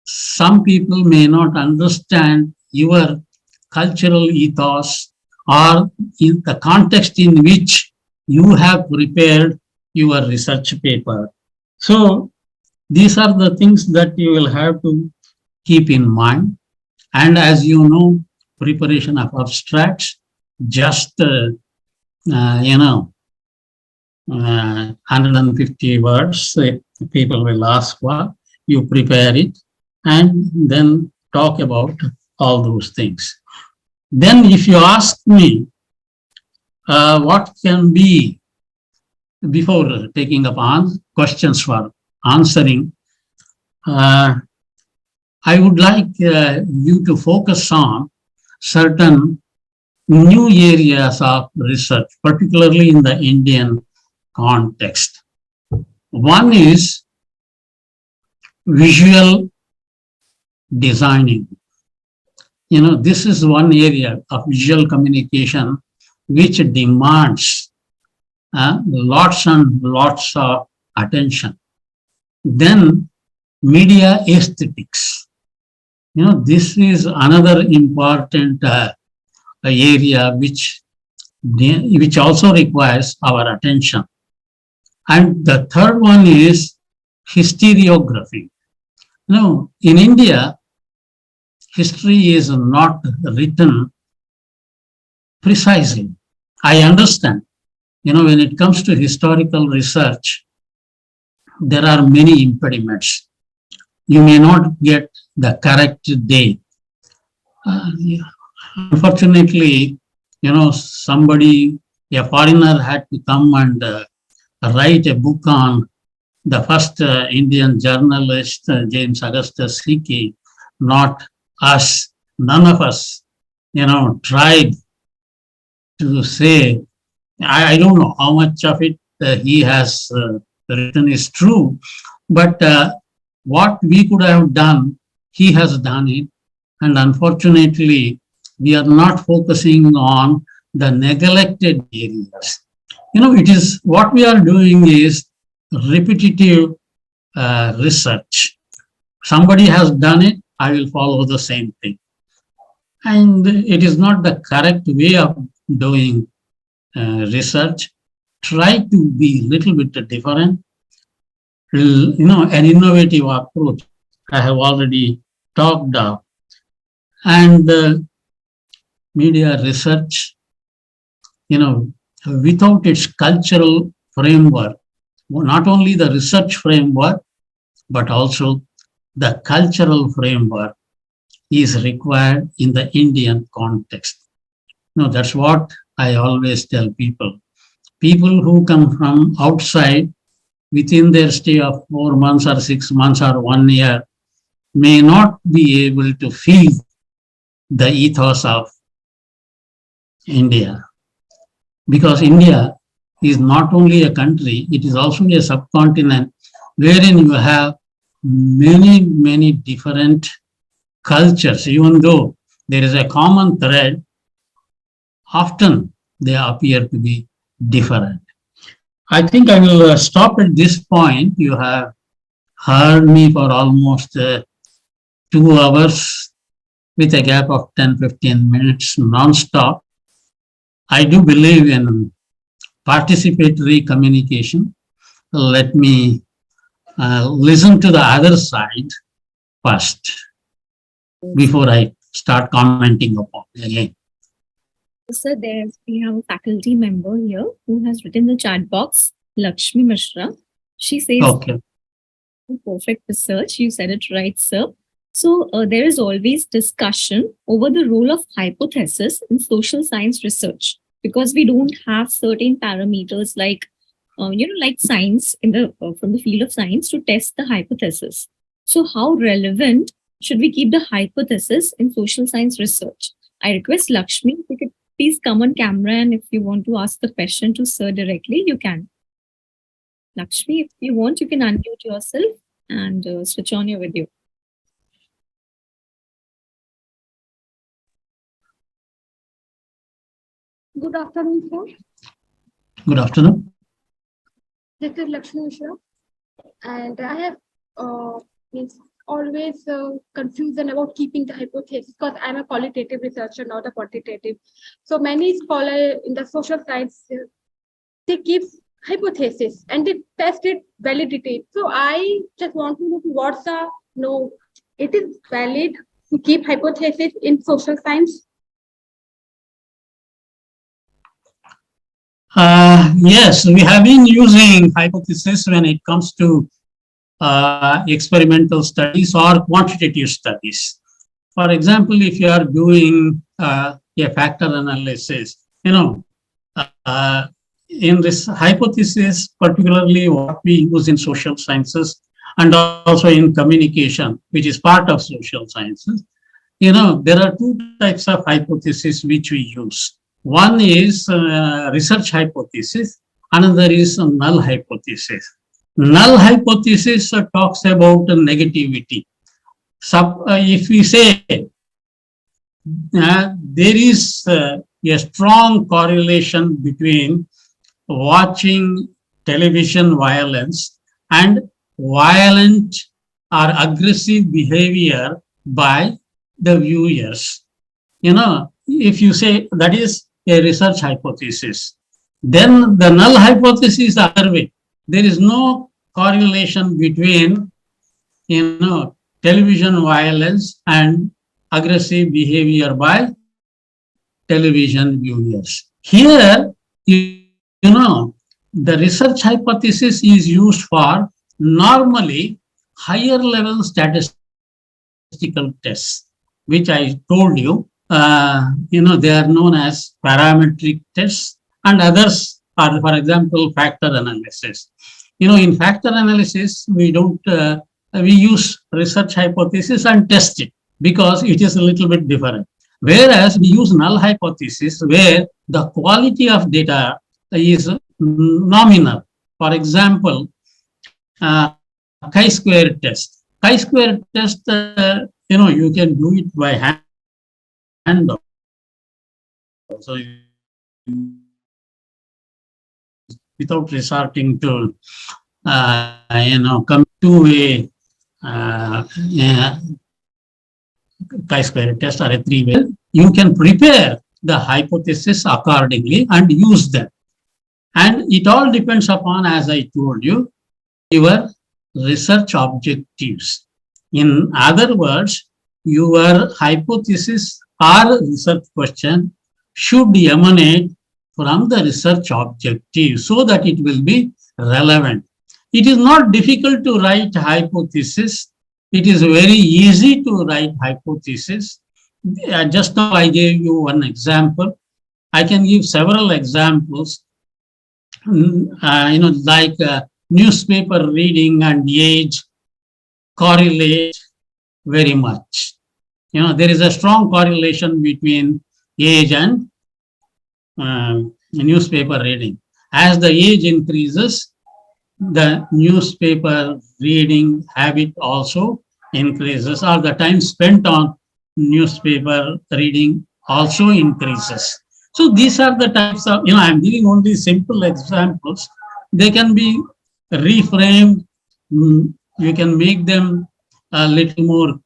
some people may not understand your cultural ethos or in the context in which you have prepared your research paper. So these are the things that you will have to keep in mind. And as you know, preparation of abstracts, just 150 words, people will ask for, you prepare it and then talk about all those things. Then if you ask me what can be, before taking up questions for answering, I would like you to focus on certain new areas of research, particularly in the Indian context. One is visual designing. This is one area of visual communication which demands lots and lots of attention. Then media aesthetics. This is another important area which also requires our attention. And the third one is historiography. In India, history is not written precisely. I understand, when it comes to historical research, there are many impediments. You may not get the correct day. Yeah. Unfortunately, somebody, a foreigner had to come and write a book on the first Indian journalist, James Augustus Hickey, not us, none of us, tried to say, I don't know how much of it he has written is true, but what we could have done, he has done it. And unfortunately, we are not focusing on the neglected areas. It is what we are doing is repetitive research. Somebody has done it, I will follow the same thing. And it is not the correct way of doing research. Try to be a little bit different. An innovative approach I have already talked of. And media research, without its cultural framework, not only the research framework, but also the cultural framework is required in the Indian context. That's what I always tell people. People who come from outside within their stay of 4 months or 6 months or 1 year may not be able to feel the ethos of India. Because India is not only a country, it is also a subcontinent wherein you have many, many different cultures. Even though there is a common thread, often they appear to be different. I think I will stop at this point. You have heard me for almost 2 hours with a gap of 10-15 minutes non-stop. I do believe in participatory communication. Let me listen to the other side first before I start commenting upon it again. Sir, we have a faculty member here who has written the chat box, Lakshmi Mishra. She says, Okay. Perfect research. You said it right, sir. So there is always discussion over the role of hypothesis in social science research because we don't have certain parameters like, like science in the from the field of science to test the hypothesis. So how relevant should we keep the hypothesis in social science research? I request Lakshmi, if you could please come on camera, and if you want to ask the question to sir directly, you can. Lakshmi, if you want, you can unmute yourself and switch on your video. Good afternoon, sir. Good afternoon. This is Lakshmi Mishra, and I have always confusion about keeping the hypothesis because I'm a qualitative researcher, not a quantitative. So many scholars in the social science, they keep hypothesis and they test it validity. So I just want to know it is valid to keep hypothesis in social science? Yes, we have been using hypothesis when it comes to experimental studies or quantitative studies. For example, if you are doing a factor analysis, in this hypothesis, particularly what we use in social sciences and also in communication, which is part of social sciences, there are 2 types of hypothesis which we use. One is research hypothesis, another is null hypothesis. Null hypothesis talks about negativity. If we say there is a strong correlation between watching television violence and violent or aggressive behavior by the viewers, if you say that is a research hypothesis, then the null hypothesis is the other way. There is no correlation between, television violence and aggressive behavior by television viewers. Here, the research hypothesis is used for normally higher level statistical tests, which I told you, they are known as parametric tests, and others are, for example, factor analysis. In factor analysis, we use research hypothesis and test it because it is a little bit different. Whereas we use null hypothesis where the quality of data is nominal. For example, chi-square test. Chi-square test, you can do it by hand. So without resorting to, come two-way chi-square test or a three-way, you can prepare the hypothesis accordingly and use them. And it all depends upon, as I told you, your research objectives. In other words, your hypothesis or research question should emanate from the research objective so that it will be relevant. It is not difficult to write hypothesis. It is very easy to write hypothesis. Just now I gave you one example. I can give several examples, like newspaper reading and age correlate very much. There is a strong correlation between age and newspaper reading. As the age increases, the newspaper reading habit also increases, or the time spent on newspaper reading also increases. So these are the types of, I'm giving only simple examples. They can be reframed. You can make them a little more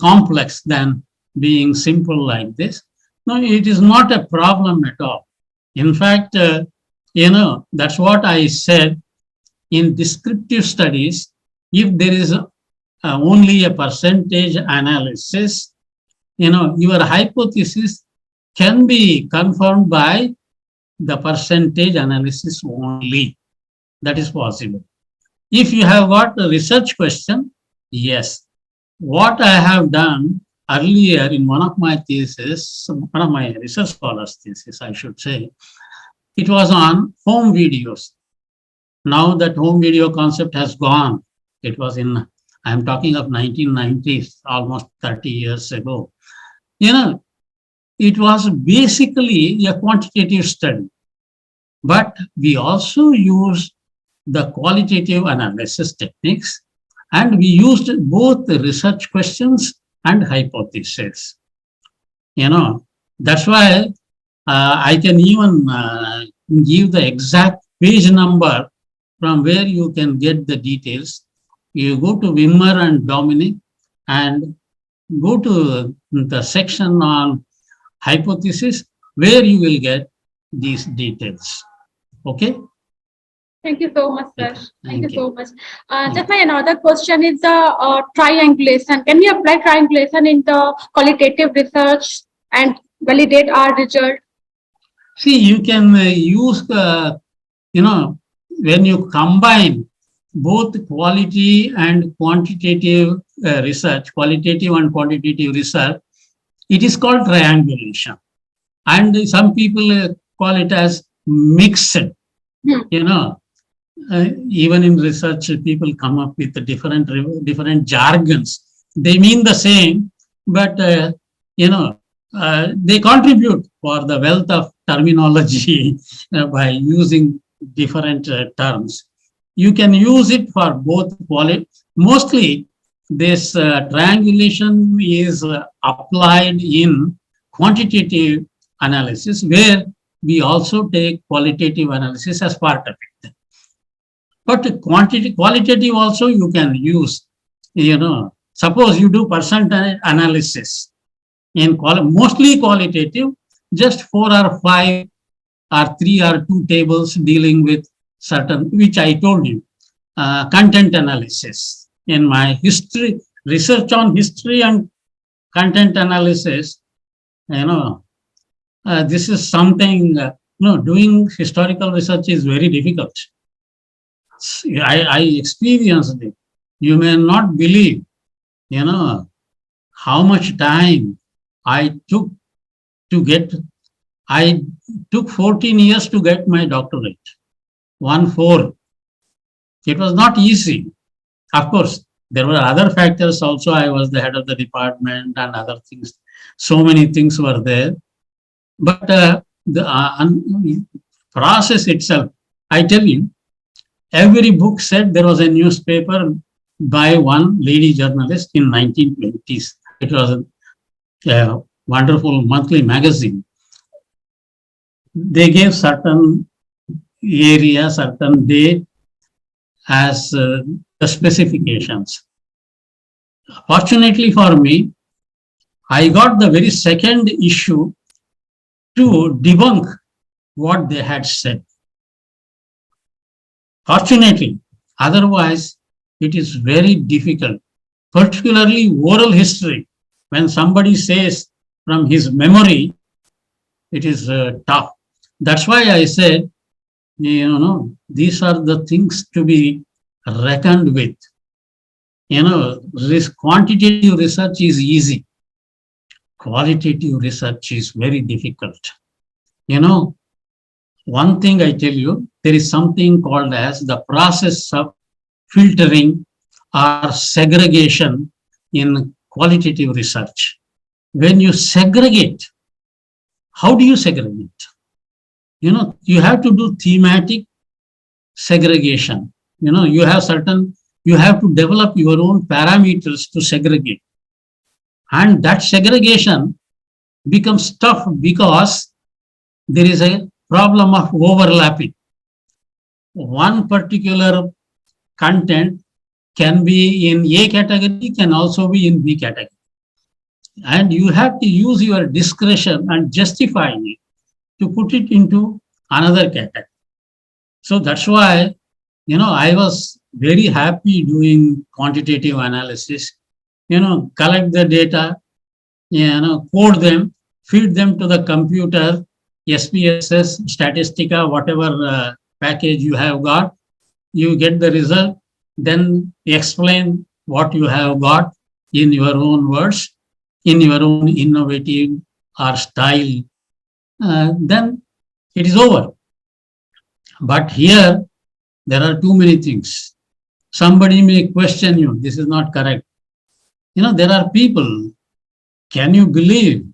complex than being simple like this. No, it is not a problem at all. In fact, that's what I said. In descriptive studies, if there is only a percentage analysis, your hypothesis can be confirmed by the percentage analysis only. That is possible. If you have got a research question, yes. What I have done earlier in one of my thesis, one of my research scholars' thesis, I should say, it was on home videos. Now that home video concept has gone. It was I'm talking of 1990s, almost 30 years ago. It was basically a quantitative study, but we also used the qualitative analysis techniques, and we used both the research questions and hypotheses. That's why I can even give the exact page number from where you can get the details. You go to Wimmer and Dominic and go to the section on hypothesis where you will get these details. Okay? Thank you so much, sir. Thank you so much. you. Just my another question is the triangulation. Can we apply triangulation in the qualitative research and validate our result? See, you can use, when you combine both quality and quantitative research, qualitative and quantitative research, it is called triangulation. And some people call it as mixed. Even in research, people come up with different jargons. They mean the same, but they contribute for the wealth of terminology by using different terms. You can use it for both quality. Mostly, this triangulation is applied in quantitative analysis, where we also take qualitative analysis as part of it. But qualitative also you can use, suppose you do percentage analysis in mostly qualitative, just 4 or 5 or 3 or 2 tables dealing with certain, which I told you, content analysis. In my research on history and content analysis, this is something, doing historical research is very difficult. I experienced it. You may not believe, how much time I took to get, I took 14 years to get my doctorate, 1-4. It was not easy. Of course, there were other factors also. I was the head of the department and other things. So many things were there. But the process itself, I tell you, every book said there was a newspaper by one lady journalist in 1920s. It was a wonderful monthly magazine. They gave certain area, certain day as the specifications. Fortunately for me, I got the very second issue to debunk what they had said. Fortunately, otherwise, it is very difficult, particularly oral history. When somebody says from his memory, it is tough. That's why I said, these are the things to be reckoned with. Quantitative research is easy. Qualitative research is very difficult. One thing I tell you, there is something called as the process of filtering or segregation in qualitative research. When you segregate, how do you segregate? You have to do thematic segregation. You have to develop your own parameters to segregate. And that segregation becomes tough because there is a problem of overlapping. One particular content can be in A category, can also be in B category. And you have to use your discretion and justify it to put it into another category. So that's why, I was very happy doing quantitative analysis, collect the data, code them, feed them to the computer, SPSS, Statistica, whatever package you have got, you get the result, then explain what you have got in your own words, in your own innovative or style, then it is over. But here, there are too many things. Somebody may question you, this is not correct. There are people, can you believe,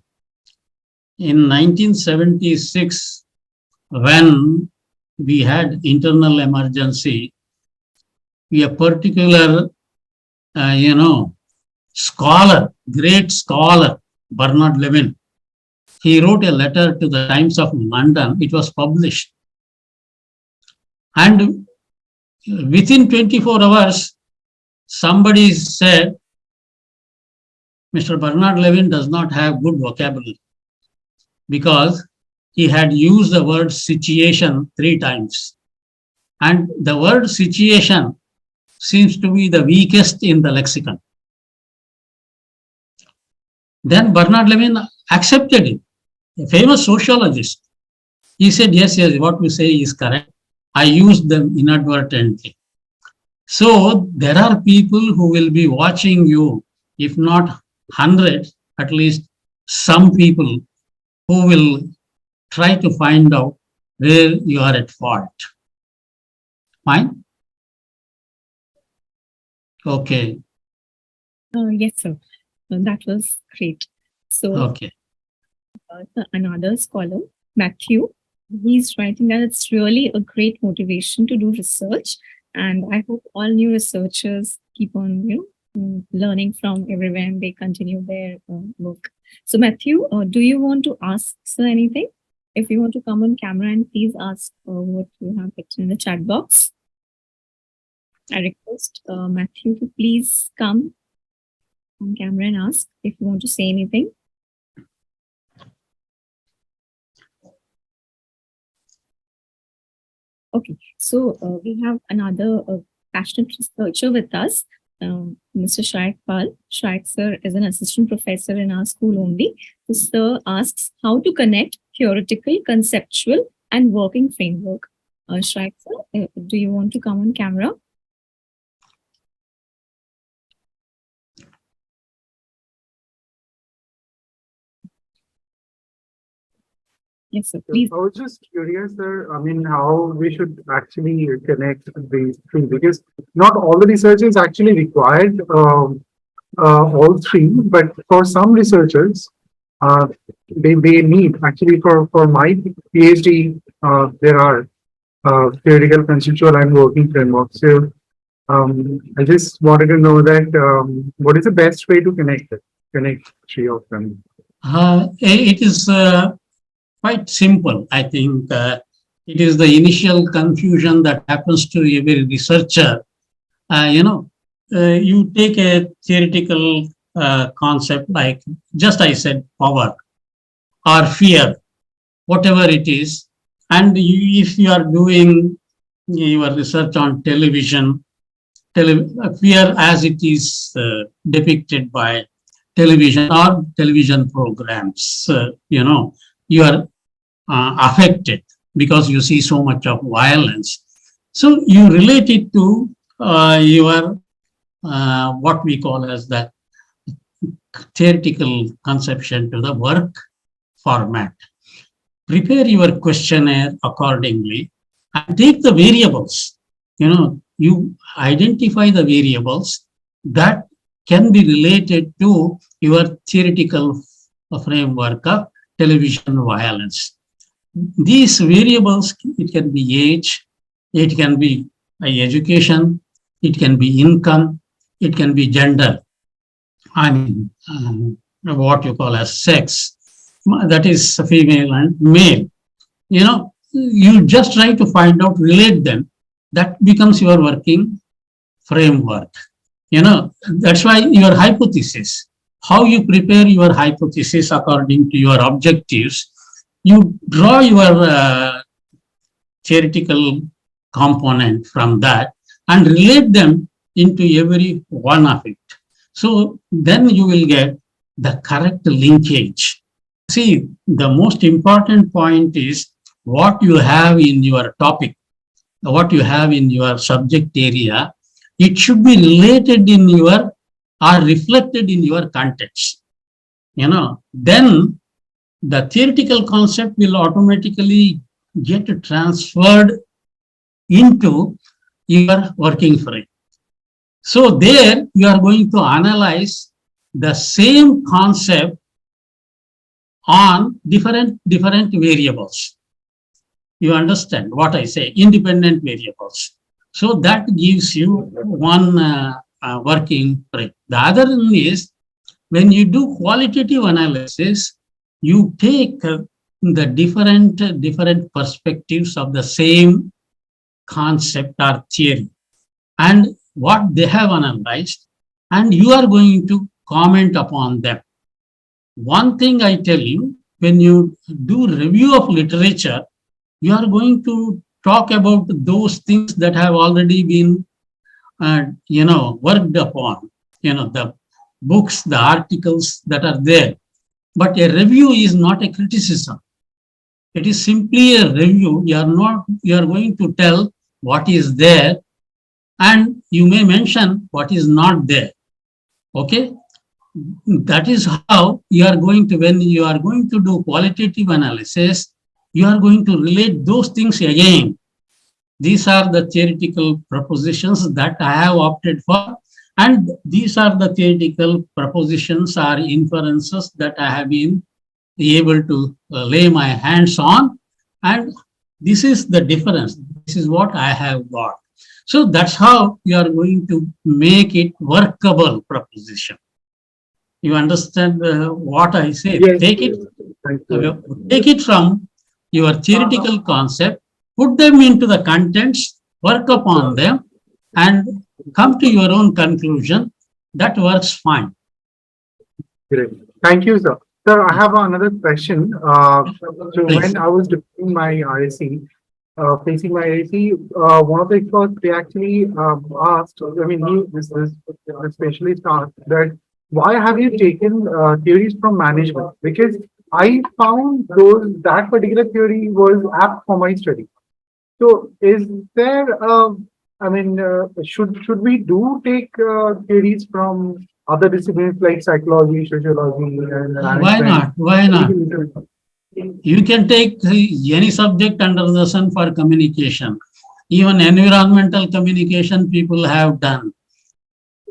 in 1976, when we had internal emergency, a particular, scholar, great scholar, Bernard Levin, he wrote a letter to the Times of London. It was published. And within 24 hours, somebody said, Mr. Bernard Levin does not have good vocabulary because he had used the word situation 3 times. And the word situation seems to be the weakest in the lexicon. Then Bernard Levin accepted it, a famous sociologist. He said, yes, what you say is correct. I used them inadvertently. So there are people who will be watching you, if not hundreds, at least some people who will try to find out where you are at fault. Fine? Okay. Yes, sir. That was great. So, okay. Another scholar, Matthew, he's writing that it's really a great motivation to do research. And I hope all new researchers keep on, learning from everywhere and they continue their work. So, Matthew, do you want to ask sir anything? If you want to come on camera and please ask what you have written in the chat box. I request Matthew to please come on camera and ask if you want to say anything. Okay, so we have another passionate researcher with us, Mr. Shaik Pal. Shaik sir is an assistant professor in our school only. The sir asks how to connect theoretical, conceptual, and working framework. Shaik sir, Do you want to come on camera? Yes, sir. Please. I was just curious, sir. I mean, how we should actually connect these three, because not all the research is actually required, all three, but for some researchers, uh, they need actually for my PhD, there are theoretical, conceptual, and working frameworks. So I just wanted to know that what is the best way to connect three of them? It is quite simple. I think it is the initial confusion that happens to every researcher. You take a theoretical concept like just I said, power or fear, whatever it is, and if you are doing your research on television, fear as it is depicted by television or television programs, you are affected because you see so much of violence. So you relate it to your what we call as the theoretical conception to the work format. Prepare your questionnaire accordingly and take the variables. You identify the variables that can be related to your theoretical framework of television violence. These variables, it can be age, it can be education, it can be income, it can be gender. I mean, what you call as sex, that is female and male. You just try to find out, relate them. That becomes your working framework. That's why your hypothesis, how you prepare your hypothesis according to your objectives, you draw your theoretical component from that and relate them into every one of it. So then you will get the correct linkage. See, the most important point is what you have in your topic, what you have in your subject area, it should be related in your or reflected in your context. Then the theoretical concept will automatically get transferred into your working frame. So there you are going to analyze the same concept on different variables. You understand what I say? Independent variables. So that gives you one working frame. The other one is when you do qualitative analysis, you take the different perspectives of the same concept or theory and what they have analyzed, and you are going to comment upon them. One thing I tell you, when you do review of literature, you are going to talk about those things that have already been, worked upon, the books, the articles that are there. But a review is not a criticism. It is simply a review. You are going to tell what is there, and you may mention what is not there. Okay? That is how you are going to, when you are going to do qualitative analysis, you are going to relate those things again. These are the theoretical propositions that I have opted for, and these are the theoretical propositions or inferences that I have been able to lay my hands on, and this is the difference. This is what I have got. So that's how you are going to make it workable proposition. You understand what I say? Yes, take it from your theoretical concept, put them into the contents, work upon them, and come to your own conclusion. That works fine. Great. Thank you, sir. Sir, I have another question. So when I was doing my RSC, facing my RSC, one of the experts, they actually asked, I mean, this specialist asked that, why have you taken theories from management? Because I found that particular theory was apt for my study. So is there, should we do take theories from other disciplines like psychology, sociology, and Why not? Why not? management? You can take any subject under the sun for communication. Even environmental communication people have done.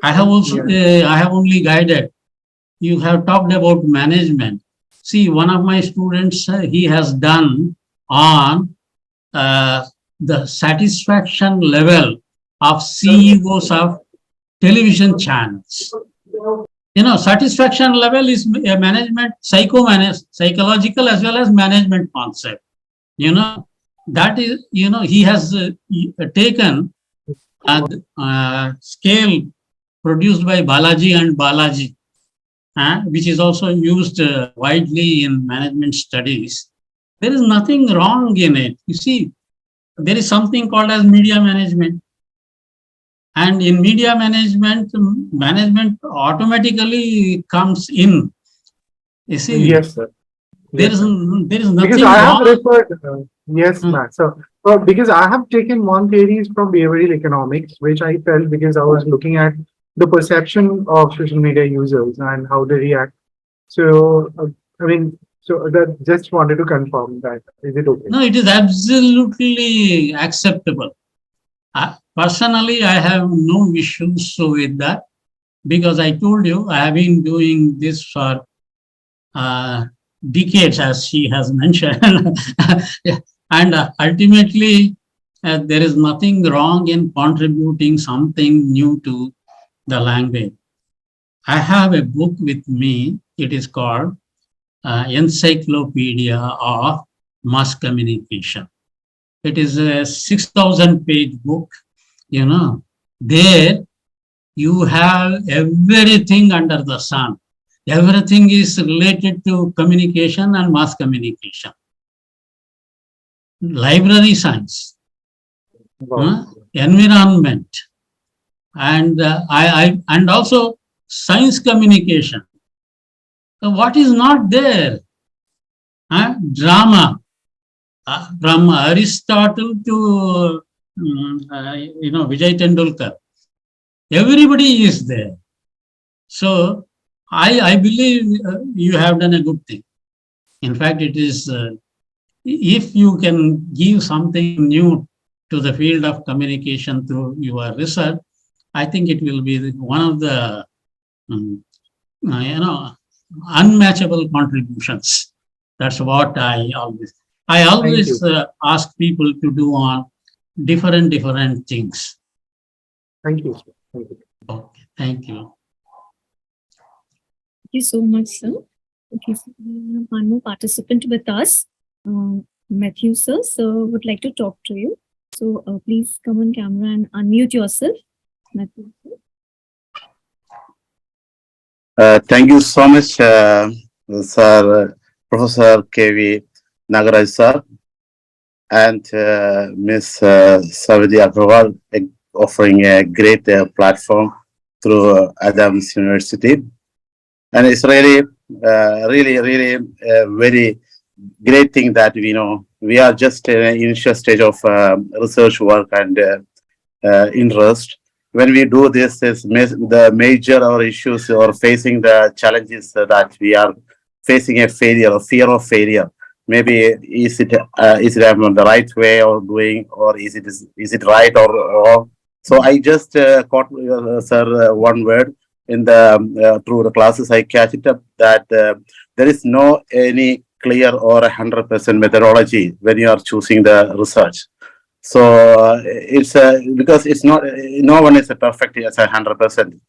I have also, I have only guided. You have talked about management. See, one of my students, he has done on the satisfaction level of CEOs of television channels. You know, satisfaction level is a management, psychological as well as management concept. You know, that is, you know, he has taken a scale produced by Balaji and Balaji, which is also used widely in management studies. There is nothing wrong in it. You see, there is something called as media management. And in media management, management automatically comes in. You see, Yes, sir. there is nothing Because I have wrong. referred, yes, ma'am. So, because I have taken one theories from behavioral economics, which I felt because I was looking at the perception of social media users and how they react. So, so that just wanted to confirm that. Is it okay? No, it is absolutely acceptable. Personally, I have no issues with that because I told you I have been doing this for decades, as she has mentioned. And ultimately, there is nothing wrong in contributing something new to the language. I have a book with me. It is called Encyclopedia of Mass Communication. It is a 6,000-page book. You know, there you have everything under the sun. Everything is related to communication and mass communication. Library science, environment, and and also science communication. What is not there? Drama, from Aristotle to Vijay Tendulkar. Everybody is there. So I believe you have done a good thing. In fact, it is, if you can give something new to the field of communication through your research, I think it will be one of the, unmatchable contributions. That's what I always ask people to do on different things. Thank you, sir. Thank you. Okay, thank you. Thank you so much, sir. Okay, so we have one more participant with us. Matthew, sir, would like to talk to you. So please come on camera and unmute yourself. Matthew, sir. Thank you so much, Sir Professor KV Nagaraj sir and Ms. Savidi Agrawal, offering a great platform through Adams University. And it's really a very great thing that we are just in an initial stage of research work and interest. When we do this, the major or issues or facing the challenges that we are facing a failure or fear of failure. Maybe is it on the right way of doing, or is it right or wrong? So I just caught sir one word in the through the classes. I catch it up that there is no any clear or 100% methodology when you are choosing the research. So it's because it's not, no one is a perfect as 100%.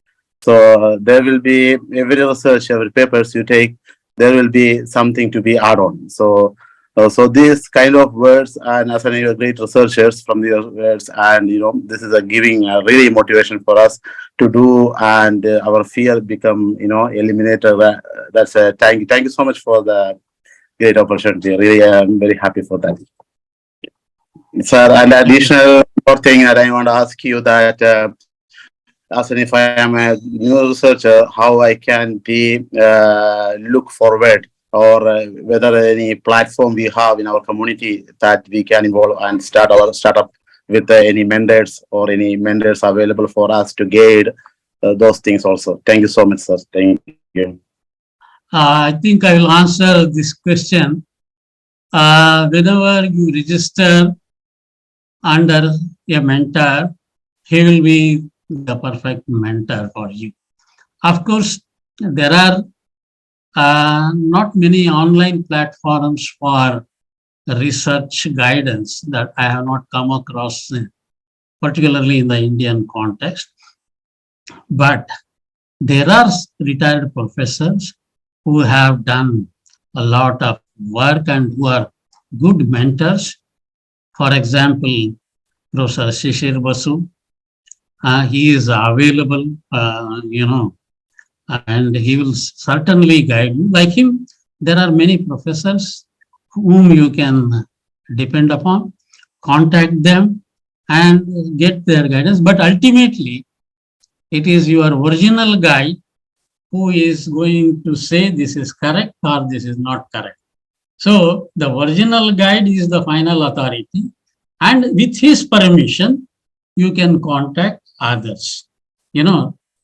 So there will be every research, every papers you take, there will be something to be add on. So so these kind of words, and as a great researchers from the words, and this is a giving really motivation for us to do, and our fear become eliminated. That's a thank you so much for the great opportunity. Really, I'm very happy for that. Sir, and additional thing that I want to ask you that as if I am a new researcher, how I can be look forward or whether any platform we have in our community that we can involve and start our startup with any mentors or any mentors available for us to guide those things also. Thank you so much, sir. Thank you. I think I will answer this question. Whenever you register under a mentor, he will be the perfect mentor for you. Of course, there are not many online platforms for research guidance that I have not come across, particularly in the Indian context. But there are retired professors who have done a lot of work and who are good mentors. For example, Professor Shishir Basu, he is available, and he will certainly guide you. Like him, there are many professors whom you can depend upon, contact them and get their guidance. But ultimately, it is your original guide who is going to say this is correct or this is not correct. So the original guide is the final authority, and with his permission, you can contact others.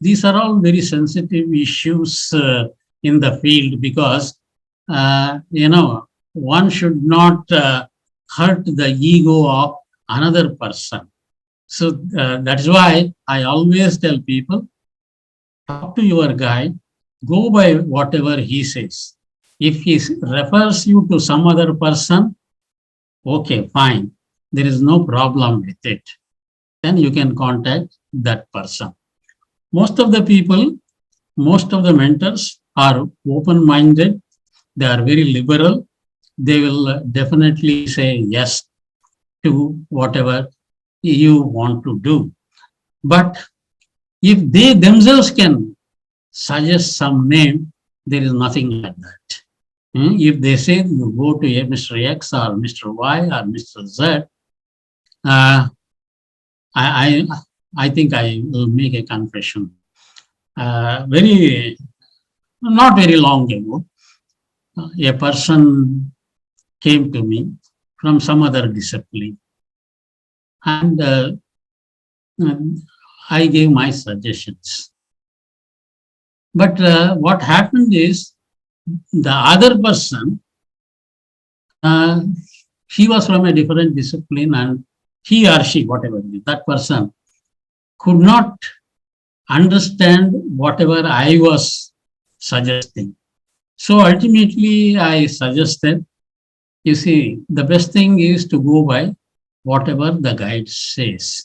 These are all very sensitive issues in the field because, one should not hurt the ego of another person. So that is why I always tell people, talk to your guide, go by whatever he says. If he refers you to some other person, okay, fine. There is no problem with it. Then you can contact that person. Most of the people, most of the mentors are open-minded. They are very liberal. They will definitely say yes to whatever you want to do. But if they themselves can suggest some name, there is nothing like that. If they say you go to Mr. X or Mr. Y or Mr. Z, I think I will make a confession. Not very long ago, a person came to me from some other discipline, and I gave my suggestions. But what happened is, the other person, he was from a different discipline, and he or she, whatever, that person could not understand whatever I was suggesting. So ultimately, I suggested, you see, the best thing is to go by whatever the guide says.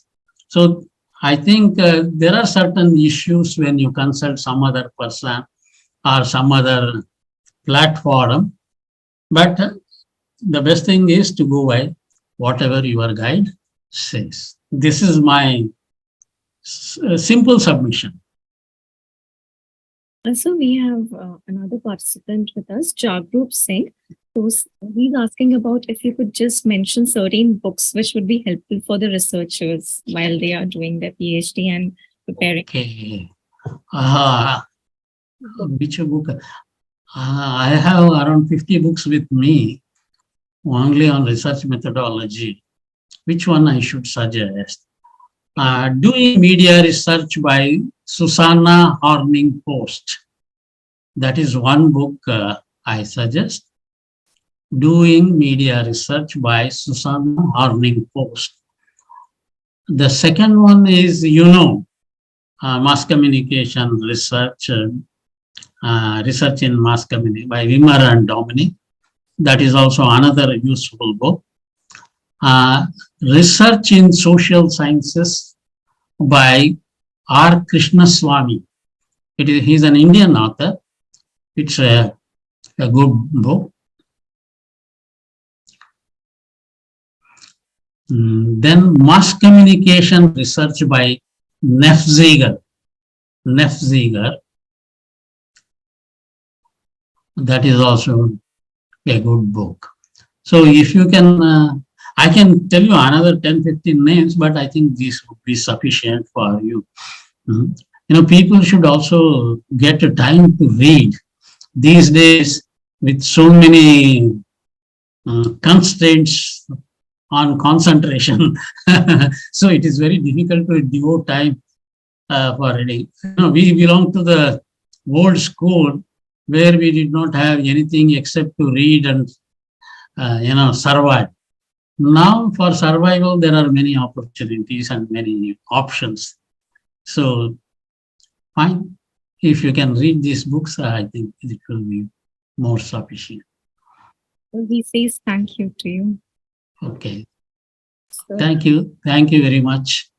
So I think there are certain issues when you consult some other person or some other platform, but the best thing is to go by whatever your guide says. This is my simple submission. So we have another participant with us, Jagrup Singh. So he's asking about if you could just mention certain books which would be helpful for the researchers while they are doing their PhD and preparing. Okay. Which book? I have around 50 books with me, only on research methodology. Which one I should suggest? Doing Media Research by Susanna Horning-Post. That is one book I suggest. Doing Media Research by Susanna Horning-Post. The second one is, mass communication research, research in mass communication by Wimmer and Dominic. That is also another useful book. Research in Social Sciences by R. Krishnaswamy. He's an Indian author. It's a good book. Then Mass Communication Research by Nefziger. That is also a good book. So if you can, I can tell you another 10-15 names, but I think this would be sufficient for you. People should also get a time to read. These days, with so many constraints on concentration. So it is very difficult to devote time for reading. We belong to the old school where we did not have anything except to read and survive. Now for survival, there are many opportunities and many options. So fine. If you can read these books, I think it will be more sufficient. He says thank you to you. Okay. So, Thank you. Thank you very much.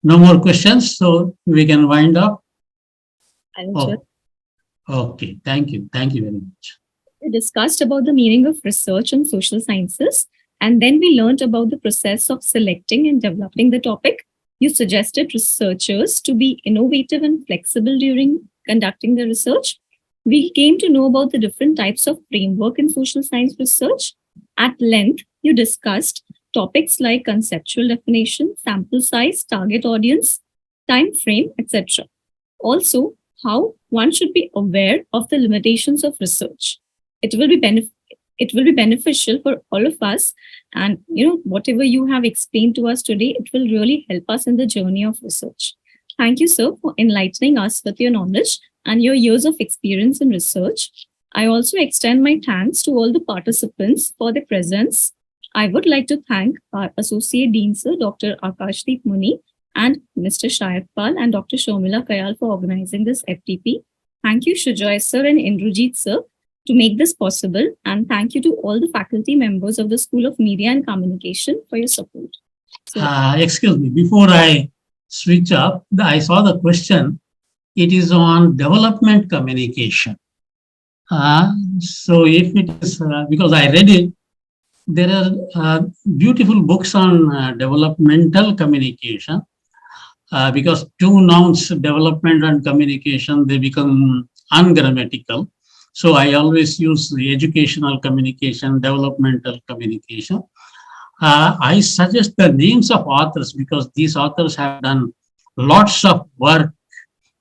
No more questions, so we can wind up. I'll just Okay. Thank you. Thank you very much. we discussed about the meaning of research in social sciences, and then we learned about the process of selecting and developing the topic. You suggested researchers to be innovative and flexible during conducting the research. We came to know about the different types of framework in social science research. At length, you discussed topics like conceptual definition, sample size, target audience, time frame, etc. Also, how one should be aware of the limitations of research. It will be beneficial for all of us, and whatever you have explained to us today, it will really help us in the journey of research. Thank you, sir, for enlightening us with your knowledge and your years of experience in research. I also extend my thanks to all the participants for their presence. I would like to thank our Associate Dean, Sir, Dr. Akashdeep Muni, and Mr. Shayad Pal and Dr. Shomila Kayal for organizing this FDP. Thank you, Shujoy sir and Indrajit sir, to make this possible. And thank you to all the faculty members of the School of Media and Communication for your support. Excuse me, before I switch up, I saw the question. It is on development communication. So if it is, because I read it, there are beautiful books on developmental communication. Because two nouns, development and communication, they become ungrammatical. So I always use the educational communication, developmental communication. I suggest the names of authors because these authors have done lots of work.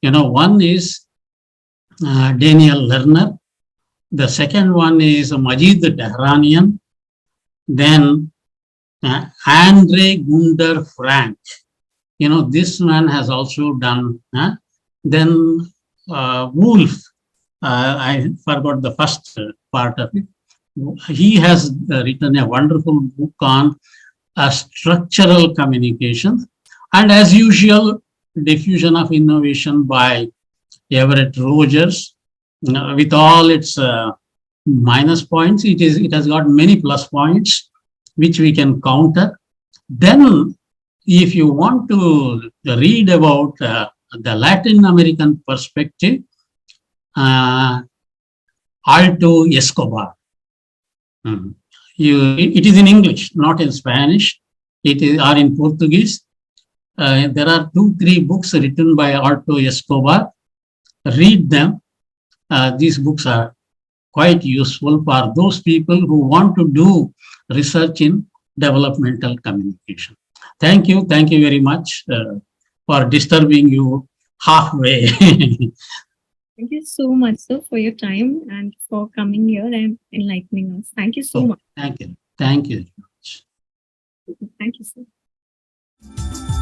One is Daniel Lerner. The second one is Majid Tehranian. Then Andre Gunder Frank. This man has also done. Then Wolf. I forgot the first part of it. He has written a wonderful book on structural communication. And as usual, Diffusion of Innovation by Everett Rogers. With all its minus points, it has got many plus points, which we can counter. Then, if you want to read about the Latin American perspective, Alto Escobar. It is in English, not in Spanish. It is or in Portuguese. There are 2-3 books written by Alto Escobar. Read them. These books are quite useful for those people who want to do research in developmental communication. Thank you very much for disturbing you halfway. Thank you so much, sir, for your time and for coming here and enlightening us. Thank you so much. Thank you very much. Thank you, sir.